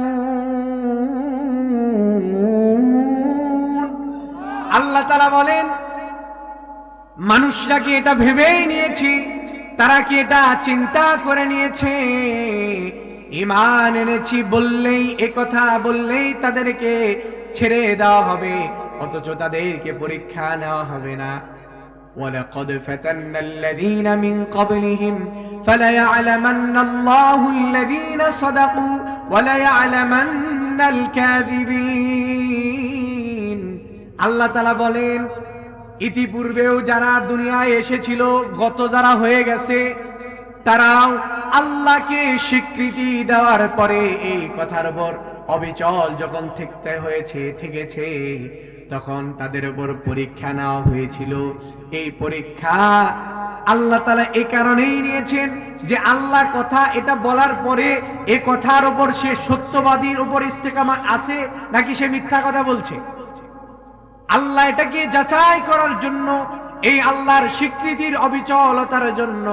আল্লাহ তাআলা বলেন মানুষরা কি এটা ভেবেই নিয়েছে, তারা কি এটা চিন্তা করে নিয়েছে ঈমান এনেছি বললেই, একথা বললেই তাদেরকে ছেড়ে দেওয়া হবে, অথচ তাদেরকে পরীক্ষা নেওয়া হবে না। ওয়ালাকাদ ফাতান্নাল্লাযীনা মিন ক্বাবলিহিম ফালায়া'লামান্নাল্লাহুল্লাযীনা সাদাকু ওয়ালায়া'লামান্নাল কাযিবিন। আল্লাহ তাআলা বলেন ইতিপূর্বেও যারা দুনিয়ায় এসেছিল, গত যারা হয়ে গেছে, তারাও আল্লাহকে স্বীকৃতি দেওয়ার পরে এই কথার উপর অবিচল যখন থেকেছে তখন তাদের উপর পরীক্ষা নেওয়া হয়েছিল। এই পরীক্ষা আল্লাহ তাআলা এই কারণেই নিয়েছেন যে আল্লাহ কথা এটা বলার পরে এই কথার উপর সে সত্যবাদীর উপর ইস্তেকামা আছে নাকি সে মিথ্যা কথা বলছে। আল্লাহ এটাকে যাচাই করার জন্য, এই আল্লাহর স্বীকৃতির অবিচলতার জন্য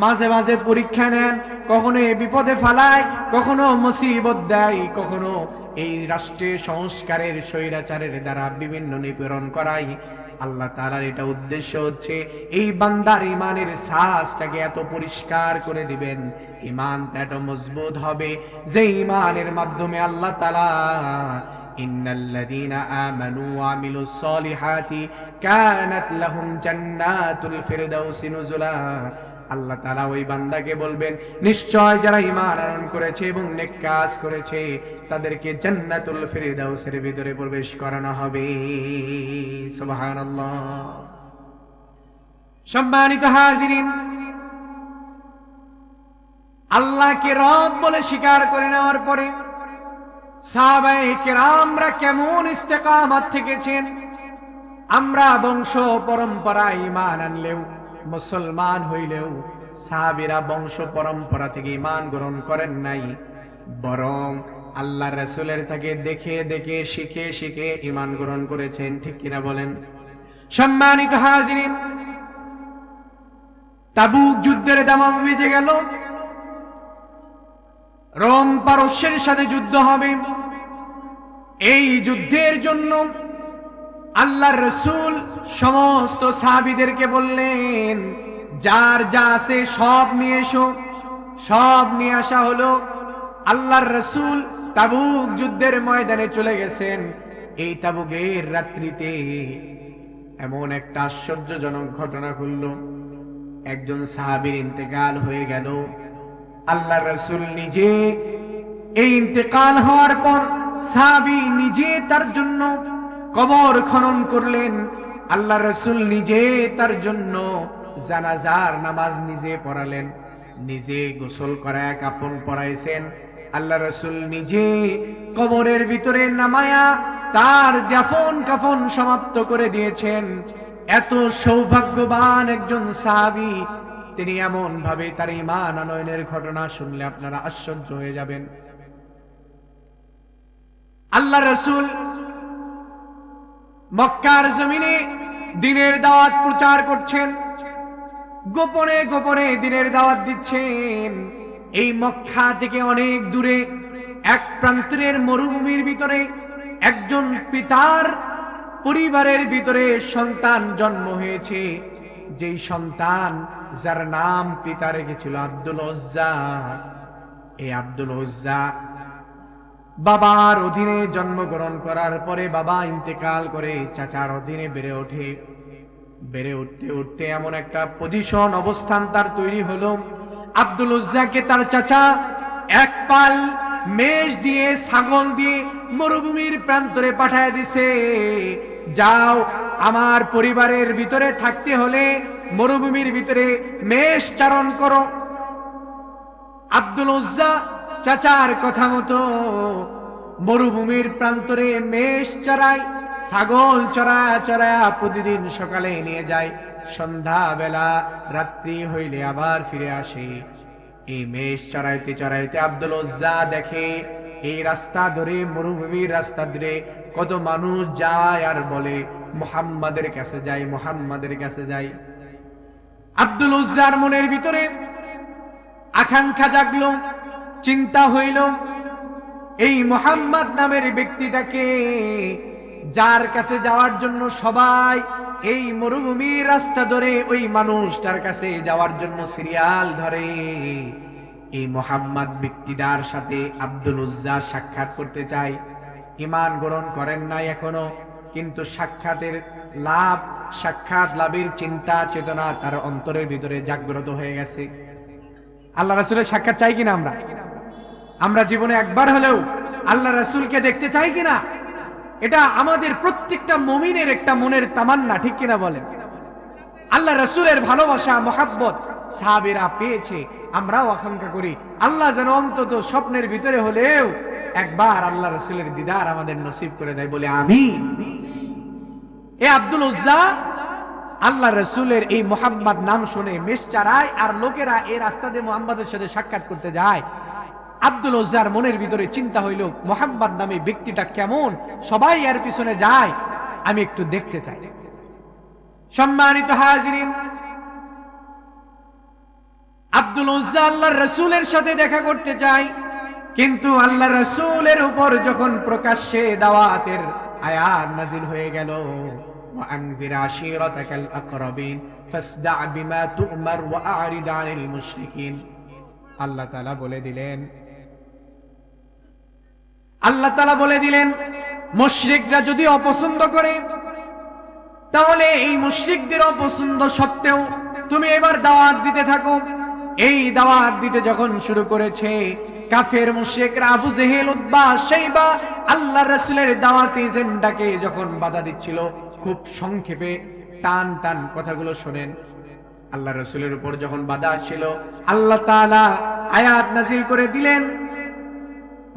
মাঝে মাঝে পরীক্ষা নেন, কখনো বিপদে ফালায়, কখনো মুসিবত দেয়, কখনো এই রাষ্ট্রের সংস্কারের স্বৈরাচারের দ্বারা বিভিন্ন নিপীড়ন করায়। আল্লাহ তাআলার এটা উদ্দেশ্য হচ্ছে এই বান্দার ঈমানের সাহসটাকে এত পরিষ্কার করে দিবেন, ঈমানটা এত মজবুত হবে যে ঈমানের মাধ্যমে আল্লাহ তাআলা ইন্নাল্লাযীনা আমানু ওয়া আমিলুস সলিহাতি কানাত লাহুম জান্নাতুল ফিরদাউসি নুজুলা। আল্লাহ তাআলা ওই বান্দাকে বলবেন নিশ্চয় যারা ঈমান আনয়ন করেছে এবং নেক কাজ করেছে তাদেরকে জান্নাতুল ফিরদাউসের ভিতরে প্রবেশ করানো হবে। সুবহানাল্লাহ। সম্মানিত হাজিরিন, আল্লাহকে রব বলে স্বীকার করে নেওয়ার পরে সাহাবায়ে কেরামরা কেমন ইস্তেকামত থেকেছেন, আমরা বংশ পরম্পরায় ঈমান আনলেও, মুসলমান হইলেও সাহাবীরা বংশ পরম্পরা থেকে ঈমান গ্রহণ করেন নাই, বরং আল্লাহ রাসূলের থেকে দেখে দেখে শিখে শিখে ঈমান গ্রহণ করেছেন। ঠিক কিনা বলেন? সম্মানিত হাজিরিন, তাবুক যুদ্ধের দামামা বেজে গেল। রোম পারস্যের সাথে যুদ্ধ হবে। এই যুদ্ধের জন্য আল্লাহর রাসূল সমস্ত সাহাবীদেরকে বললেন, যার যা আছে সব নিয়ে এসো। সব নিয়ে আসা হলো। আল্লাহর রাসূল তাবুক যুদ্ধের ময়দানে চলে গেছেন। এই তাবুকের রাত্রিতে এমন একটা আশ্চর্যজনক ঘটনা ঘটল। একজন সাহাবীর ইন্তেকাল হয়ে গেল। আল্লাহর রাসূল নিজে এই ইন্তেকাল হওয়ার পর সাহাবী নিজে তার জন্য কবর খনন করলেন। আল্লাহর রাসূল নিজে তার জন্য জানাজার নামাজ নিজে পড়ালেন, নিজে গোসল করায় কাফন পরাইছেন। আল্লাহর রাসূল নিজে কবরের ভিতরে নামায়া তার দাফন কাফন সমাপ্ত করে দিয়েছেন। এত সৌভাগ্যবান একজন সাহাবী, তিনি এমন ভাবে তার ঈমান আনয়নের ঘটনা শুনলে আপনারা আশ্চর্য হয়ে যাবেন। আল্লাহর রাসূল মক্কার জমিনে দ্বীনের দাওয়াত প্রচার করছেন, গোপনে গোপনে দ্বীনের দাওয়াত দিচ্ছেন। এই মক্কা থেকে অনেক দূরে এক প্রান্তের মরুভূমির ভিতরে একজন পিতার পরিবারের ভিতরে সন্তান জন্ম হয়েছে। যেই সন্তান, যার নাম পিতা রেখেছিল আব্দুল উজ্জা। এই আব্দুল উজ্জা বাবার অধীনে জন্মগ্রহণ করার পরে বাবা ইন্তেকাল করে চাচার অধীনে বেড়ে ওঠে। বেড়ে উঠতে উঠতে এমন একটা পজিশন, অবস্থান তার তৈরি হলো। আব্দুল উজ্জাকে তার চাচা এক পাল মেষ দিয়ে, ছাগল দিয়ে মরুভূমির প্রান্তরে পাঠায় দিছে। যাও, আমার পরিবারের ভিতরে থাকতে হলে মরুভূমির ভিতরে মেষ চারণ করো। আব্দুল উজ্জা চাচার কথা মতো মরুভূমির প্রান্তরে মেষ চড়ায়, ছাগল চড়ায় চড়ায় প্রতিদিন সকালে নিয়ে যায়, সন্ধ্যা বেলা রাত্রি হইলে আবার ফিরে আসে। এই মেষ চড়াইতে চড়াইতে আব্দুল উজ্জা দেখে এই রাস্তা ধরে, মরুভূমির রাস্তা ধরে কত মানুষ যায় আর বলে মুহাম্মাদের কাছে যাই, মুহাম্মাদের কাছে যাই। আব্দুল উজ্জার মনের ভিতরে আকাঙ্ক্ষা জাগলো, চিন্তা হইল, এই মুহাম্মদ নামের ব্যক্তিটাকে, যার কাছে যাওয়ার জন্য সবাই এই মরুভূমির রাস্তা ধরে ওই মানুষটার কাছে যাওয়ার জন্য সিরিয়াল ধরে, এই মুহাম্মদ ব্যক্তিটার সাথে আব্দুল উজ্জা সাক্ষাৎ করতে চায়। ঈমান গ্রহণ করেন নাই এখনো, কিন্তু সাক্ষাতের লাভ, সাক্ষাৎ লাভের চিন্তা চেতনা তার অন্তরের ভিতরে জাগ্রত হয়ে গেছে। আল্লাহ রাসূলের সাক্ষাৎ চাই কিনা আমরা? আমরা জীবনে একবার হলেও আল্লাহ রাসূলকে দেখতে চাই কিনা? এটা আমাদের প্রত্যেকটা মুমিনের একটা মনের তামান্না। ঠিক কিনা বলেন? আল্লাহ রাসূলের ভালোবাসা, মহাব্বত সাহাবীরা পেয়েছে, আমরাও আকাঙ্ক্ষা করি আল্লাহ যেন অন্তত স্বপ্নের ভিতরে হলেও একবার আল্লাহ রাসূলের দিদার আমাদের নসিব করে দেয়, বলে আমিন। এ আব্দুল উজ্জা আল্লাহ রাসূলের এই মুহাম্মদ নাম শুনে মেষ চড়ায়, আর লোকেরা এই রাস্তা দিয়ে মুহাম্মদের সাথে সাক্ষাৎ করতে যায়। আব্দুল উজ্জার মনের ভিতরে চিন্তা হইল, মুহাম্মদ নামে ব্যক্তিটা কেমন, সবাই এর পিছনে যায়, আমি একটু দেখতে চাই। সম্মানিত হাজিরিন, আব্দুল উজ্জা আল্লাহর রাসূলের সাথে দেখা করতে চায়, কিন্তু আল্লাহর রাসূলের উপর যখন প্রকাশ্যে দাওয়াতের আয়াত নাজিল হয়ে গেল, وأنذر عشيرتك الأقربين فاصدع بما تؤمر وأعرض عن المشركين। আল্লাহ তাআলা বলে দিলেন মুশরিকরা যদি অপছন্দ করে, তাহলে এই মুশরিকদের অপছন্দ সত্ত্বেও তুমি এবার দাওয়াত দিতে থাকো। এই দাওয়াত দিতে যখন শুরু করেছে, কাফের মুশরিকরা আবু জেহেল, উতবা, শাইবা আল্লাহর রাসূলের দাওয়াতি এজেন্ডাকে যখন বাধা দিচ্ছিল, খুব সংক্ষেপে টান টান কথাগুলো শোনেন। আল্লাহর রাসূলের উপর যখন বাধা ছিল, আল্লাহ তাআলা আয়াত নাজিল করে দিলেন,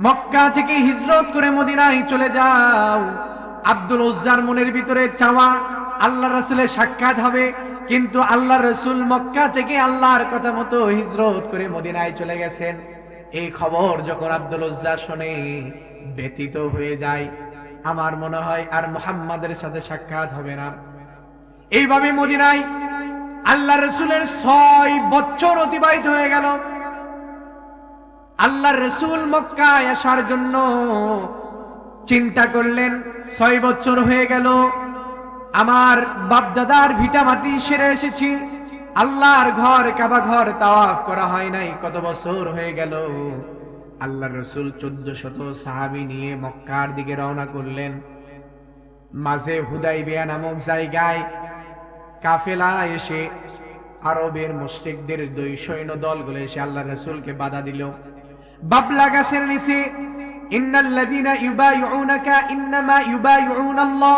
মক্কা থেকে হিজরত করে মদিনায় চলে যাও। আব্দুল উজ্জার মনের ভিতরে চাওয়া, আল্লাহ রাসূলের সাক্ষাৎ হবে। কিন্তু আল্লাহ রাসূল মক্কা থেকে আল্লাহর কথা মতো হিজরত করে মদিনায় চলে গেছেন। এই খবর যখন আব্দুল উজ্জা শুনে ব্যথিত হয়ে যায়, আমার মনে হয় আর মুহাম্মাদের সাথে সাক্ষাৎ হবে না। এইভাবে মদিনায় আল্লাহ রাসূলের 6 বছর অতিবাহিত হয়ে গেল। আল্লাহ রাসূল মক্কায় আসার জন্য চিন্তা করলেন, 6 বছর হয়ে গেল, আমার বাপদাদার ভিটা মাটি সেরে এসেছি, আল্লাহর ঘর কাবা ঘর তাওয়াফ করা হয় নাই, কত বছর হয়ে গেল। আল্লাহ রাসূল 1400 সাহাবী নিয়ে মক্কার দিকে রওনা করলেন। মাঝে হুদাইবিয়া নামক জায়গায় কাফেলা এসে আরবের মুশরিকদের 2 সৈন্য দলগুলো এসে আল্লাহ রাসূলকে বাধা দিল। বাবলা গাছের নিচে ইন্নাল্লাযীনা ইউবাইউনাকা ইন্নামা ইউবাইউনাল্লাহ,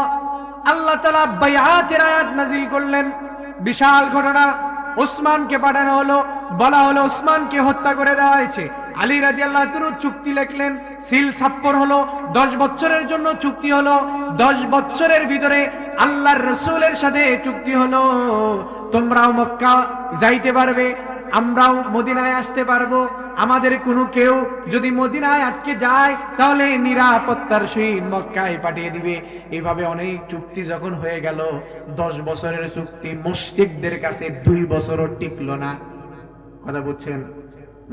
আল্লাহ তাআলা বাইআতের আয়াত নাযিল করলেন। বিশাল ঘটনা। ওসমানকে পাঠানো হলো, বলা হলো ওসমানকে হত্যা করে দেওয়া হয়েছে। আলী রাদিয়াল্লাহু আনহু চুক্তি লিখলেন, সিল ছাপ্পর হলো, 10 বছরের জন্য চুক্তি হলো। 10 বছরের ভিতরে আল্লাহর রাসূলের সাথে চুক্তি হলো, তোমরাও মক্কা যাইতে পারবে, আমরাও মদিনায় আসতে পারবো। আমাদের কোনো কেউ যদি মদিনায় আটকে যায় তাহলে নিরাপত্তার সহিত মক্কায় পাঠিয়ে দিবে। এইভাবে অনেক চুক্তি যখন হয়ে গেল, 10 বছরের চুক্তি মুশরিকদের কাছে 2 বছরও টিকলো না। কথা বুঝছেন?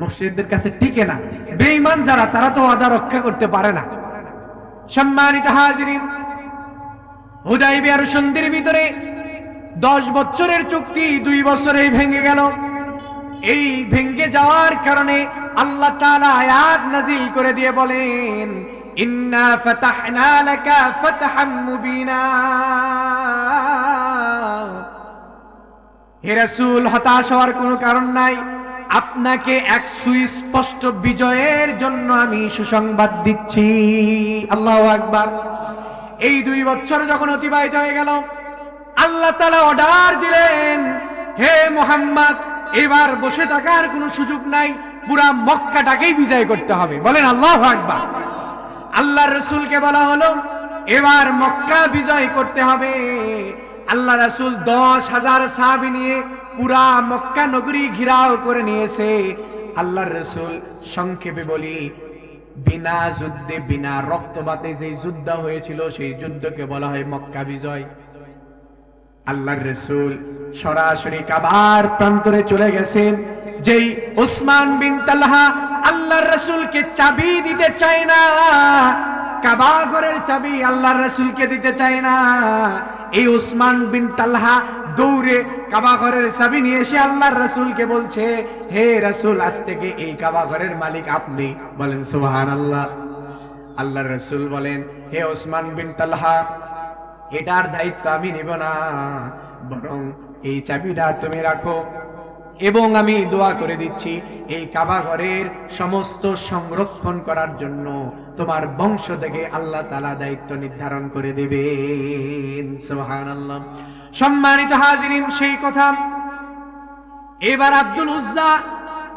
মুশরিকদের কাছে টিকে না। বেঈমান যারা, তারা তো ওয়াদা রক্ষা করতে পারে না। সম্মানিত হাজিরিন, হুদাইবিয়ার সন্ধির ভিতরে 10 বছরের চুক্তি 2 বছরেই ভেঙে গেল। এই ভেঙে যাওয়ার কারণে আল্লাহ তাআলা আয়াত নাযিল করে দিয়ে বলেন, ইন্না ফাতাহনা লাকা ফাতহাম মুবিনা। হে রাসূল, হতাশ হওয়ার কোনো কারণ নাই, আপনাকে এক সুস্পষ্ট বিজয়ের জন্য আমি সুসংবাদ দিচ্ছি। আল্লাহু আকবার। এই 2 বছর যখন অতিবাহিত হয়ে গেল, আল্লাহ তাআলা অর্ডার দিলেন, হে মুহাম্মদ, এবার বসে থাকার কোনো সুযোগ নাই, পুরা মক্কাটাকেই বিজয় করতে হবে। বলেন আল্লাহু আকবার। আল্লাহর রাসূলকে বলা হলো, এবার মক্কা বিজয় করতে হবে। আল্লাহ রাসূল 10,000 সাহাবী নিয়ে পুরা মক্কা নগরী ঘেরাও করে নিয়েছে। আল্লাহর রাসূল, সংক্ষেপে বলি, বিনা যুদ্ধে, বিনা রক্তপাতে যে যুদ্ধ হয়েছিল, সেই যুদ্ধকে বলা হয় মক্কা বিজয়। আল্লাহর রাসূল সরাসরি কাবার প্রান্তরে চলে গেছেন। যেই ওসমান বিন তালহা আল্লাহর রাসূলকে চাবি দিতে চায় না, কাবা ঘরের চাবি আল্লাহর রাসূলকে দিতে চায় না, এই ওসমান বিন তালহা দৌড়ে কাবা ঘরের চাবি নিয়ে এসে আল্লাহর রাসূলকে বলছে, হে রাসূল, আজ থেকে এই কাবা ঘরের মালিক আপনি। বলেন সুবহানাল্লাহ। আল্লাহর রাসূল বলেন, হে ওসমান বিন তালহা, এটার দায়িত্ব আমি নেব না, বরং এই চাবিটা তুমি রাখো, এবং আমি দোয়া করে দিচ্ছি এই কাবা ঘরের সমস্ত সংরক্ষণ করার জন্য তোমার বংশ থেকে আল্লাহ তাআলা দায়িত্ব নির্ধারণ করে দেবেন। সুবহানাল্লাহ। সম্মানিত হাজিরিন, সেই কথা এবার আব্দুল উজ্জা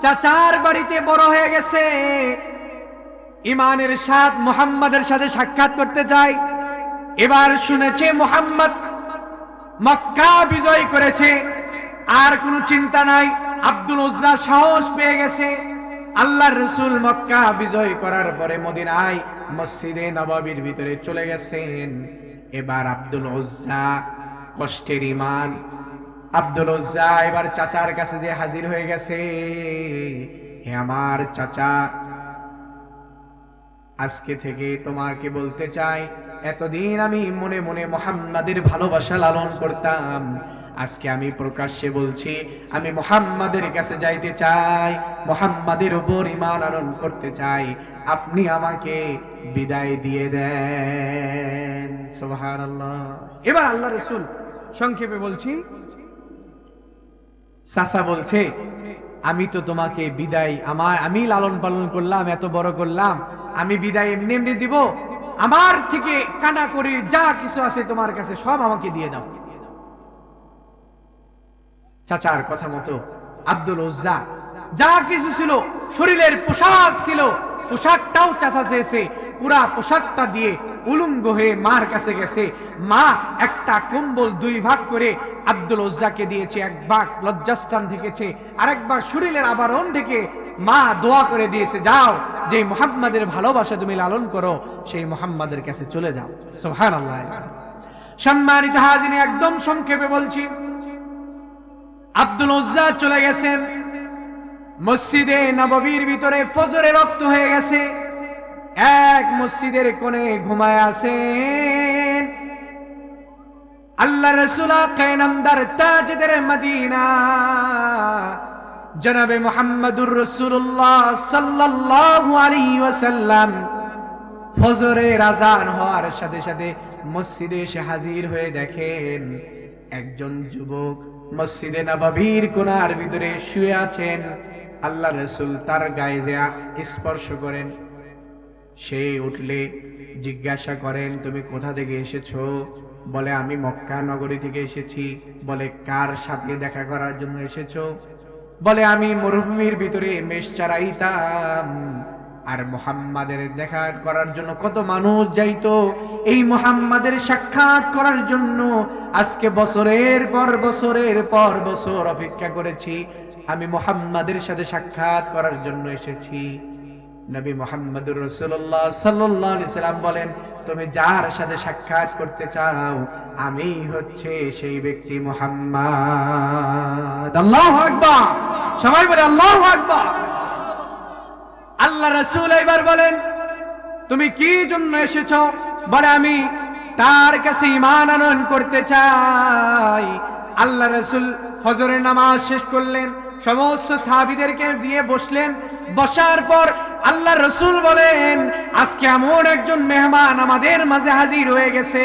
চাচার বাড়িতে বড় হয়ে গেছে, ইমানের সাথে মুহাম্মাদের সাথে সাক্ষাৎ করতে যায়। এবার শুনেছে মুহাম্মদ মক্কা বিজয় করেছে, আর কোনো চিন্তা নাই। আব্দুল উজ্জা সাহস পেয়ে গেছে। আল্লাহর রাসূল মক্কা বিজয় করার পরে মদিনায় মসজিদে নববীর ভিতরে চলে গেছেন। এবার আব্দুল উজ্জা কষ্টের ইমান, আব্দুল উজ্জা এবার চাচার কাছে যে হাজির হয়ে গেছে, হে আমার চাচা, আজকে থেকে তোমাকে বলতে চাই, এতদিন আমি মনে মনে মুহাম্মাদের ভালোবাসা লালন করতাম, আজকে আমি প্রকাশ্যে বলছি, আমি মুহাম্মাদের কাছে যাইতে চাই, মুহাম্মাদের উপর ঈমান আনয়ন করতে চাই, আপনি আমাকে বিদায় দিয়ে দেন। সুবহানাল্লাহ। এবার আল্লাহ রাসূল সংক্ষেপে বলছি, চাচা বলছে, আমি তো তোমাকে বিদায়, আমি লালন পালন করলাম, এত বড় করলাম, আমি বিদায় এমনি এমনি দিব? আমার থেকে কানা করি যা কিছু আছে তোমার কাছে সব আমাকে দিয়ে দাও। চাচার কথা মতো আব্দুল উজ্জা যা কিছু ছিল, শরীরের পোশাক ছিল, পোশাকটাও চাচা চেয়েছে, পুরা পোশাকটা দিয়ে উলঙ্গ হয়ে মার কাছে গেছে। মা একটা কম্বল দুই ভাগ করে আব্দুল উজ্জাকে দিয়েছে, এক ভাগ লজ্জাস্থান ঢেকেছে, আরেক ভাগ শরীরের আবরণ ঢেকে মা দোয়া করে দিয়েছে, যাও যে মুহাম্মাদের ভালোবাসা তুমি লালন করো সেই মুহাম্মাদের কাছে চলে যাও। সুবহানাল্লাহ। সম্মানিত হাজির, একদম সংক্ষেপে বলছি, আব্দুল উজ্জা চলে গেছেন মসজিদে নববীর ভিতরে। ফজরের রক্ত হয়ে গেছে, এক মসজিদের কোণে ঘুমায় আছেন আল্লাহ রাসূল কায়নামদার তাজদার মদিনা জনাবে মুহাম্মদুর রাসূলুল্লাহ সাল্লাল্লাহু আলাইহি ওয়াসাল্লাম। ফজরের আযান হওয়ার সাথে সাথে মসজিদে এসে হাজির হয়ে দেখেন একজন যুবক মসজিদে নববীর কোণার ভিতরে শুয়ে আছেন। আল্লাহ রাসূল তার গায়ে যা স্পর্শ করেন, সে উঠলে জিজ্ঞাসা করেন, তুমি কোথা থেকে এসেছো? বলে, আমি মক্কা নগরী থেকে এসেছি। বলে, কার সাথে দেখা করার জন্য এসেছো? বলে, আমি মরুভূমির ভিতরে মেষ চরাইতাম, আর মুহাম্মাদের দেখা করার জন্য কত মানুষ যাইতো, এই মুহাম্মাদের সাক্ষাৎ করার জন্য আজকে বছরের পর বছর অপেক্ষা করেছি। আমি মুহাম্মাদের সাথে সাক্ষাৎ করার জন্য এসেছি। নবী মুহাম্মদুর রাসূলুল্লাহ সাল্লাল্লাহু আলাইহি সাল্লাম বলেন, তুমি যার সাথে সাক্ষাৎ করতে চাও আমি হচ্ছে সেই ব্যক্তি মুহাম্মদ। আল্লাহু আকবার, সবাই বলে আল্লাহু আকবার। আল্লাহ রাসূল এবার বলেন, তুমি কি জন্য এসেছো? বলে, আমি তার কাছে ঈমান আনয়ন করতে চাই। আল্লাহ রাসূল ফজরের নামাজ শেষ করলেন, সমস্ত সাহাবীদেরকে দিয়ে বসলেন। বসার পর আল্লাহ রাসূল বলেন, আজকে এমন একজন মেহমান আমাদের মাঝে হাজির হয়ে গেছে,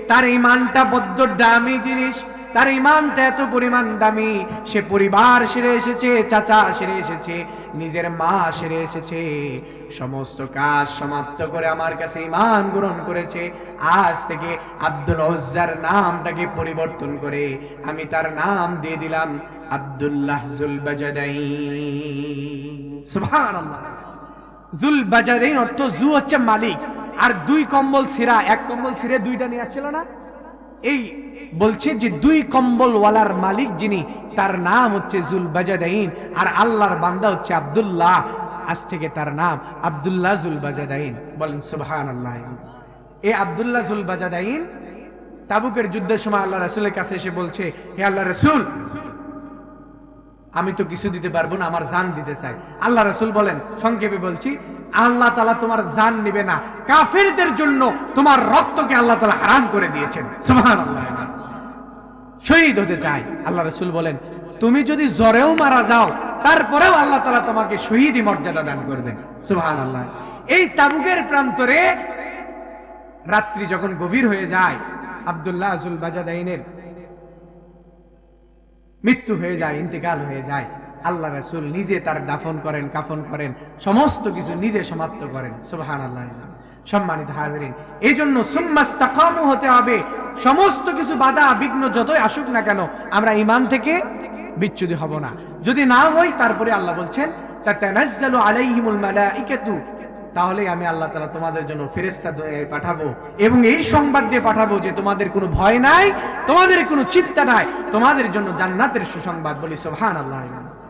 তার ঈমানটা বড্ড দামি জিনিস, তার ঈমানটা এত পরিমাণ দামি, সে পরিবার ছেড়ে এসেছে, চাচা ছেড়ে এসেছে, নিজের মা ছেড়ে এসেছে, সমস্ত কাজ সমাপ্ত করে আমার কাছে ঈমান গ্রহণ করেছে। আজ থেকে আব্দুল উজ্জার নামটাকে পরিবর্তন করে আমি তার নাম দিয়ে দিলাম আব্দুল্লাহ যুলবাজাদাইন। সুবহানাল্লাহ। যুলবাজাদাইন অর্থ যু হচ্ছে মালিক, আর দুই কম্বল ছিঁড়া, এক কম্বল ছিঁড়ে দুইটা নিয়ে আসছিল না, এই বলছে যে দুই কম্বলওয়ালার মালিক যিনি, তার নাম হচ্ছে যুলবাজাদাইন, আর আল্লাহর বান্দা হচ্ছে আব্দুল্লাহ। আজ থেকে তার নাম আব্দুল্লাহ যুলবাজাদাইন। বলেন সুবহানাল্লাহ। এই আব্দুল্লাহ যুলবাজাদাইন তাবুকের যুদ্ধের সময় আল্লাহ রাসূলের কাছে এসে বলছে, হে আল্লাহ রাসূল, আমি তো কিছু দিতে পারবো না, আমার জান দিতে চাই। আল্লাহ রাসূল বলেন, সংক্ষেপে বলছি, আল্লাহ তাআলা তোমার জান নিবে না, কাফেরদের জন্য তোমার রক্তকে আল্লাহ তাআলা হারাম করে দিয়েছেন। সুবহানাল্লাহ। শহীদ হতে চাই। আল্লাহ রাসূল বলেন, তুমি যদি জ্বরেও মারা যাও তারপরেও আল্লাহ তাআলা তোমাকে শহীদি মর্যাদা দান করবেন। সুবহানাল্লাহ। এই তাবুকের প্রান্তরে রাত্রি যখন গভীর হয়ে যায়, আব্দুল্লাহ যুলবাজাদাইনের মৃত্যু হয়ে যায়, ইন্তেকাল হয়ে যায়। আল্লাহ রাসূল নিজে তার দাফন করেন, কাফন করেন, সমস্ত কিছু নিজে সমাপ্ত করেন। সুবহানাল্লাহ। সম্মানিত হাজিরিন, এই জন্য সুম্মাস্তাকামু হতে হবে। সমস্ত কিছু বাধা বিঘ্ন যতই আসুক না কেন, আমরা ঈমান থেকে বিচ্যুত হব না। যদি না হই, তারপরে আল্লাহ বলছেন, তাতানাজ্জালু আলাইহিমুল মালাইকাতু, তাহলে আমি আল্লাহ তাআলা তোমাদের জন্য ফেরেশতা পাঠাবো, এবং এই সংবাদ দিয়ে পাঠাবো যে তোমাদের কোনো ভয় নাই, তোমাদের কোনো চিন্তা নাই, তোমাদের জন্য জান্নাতের সুসংবাদ। বলি সুবহানাল্লাহ।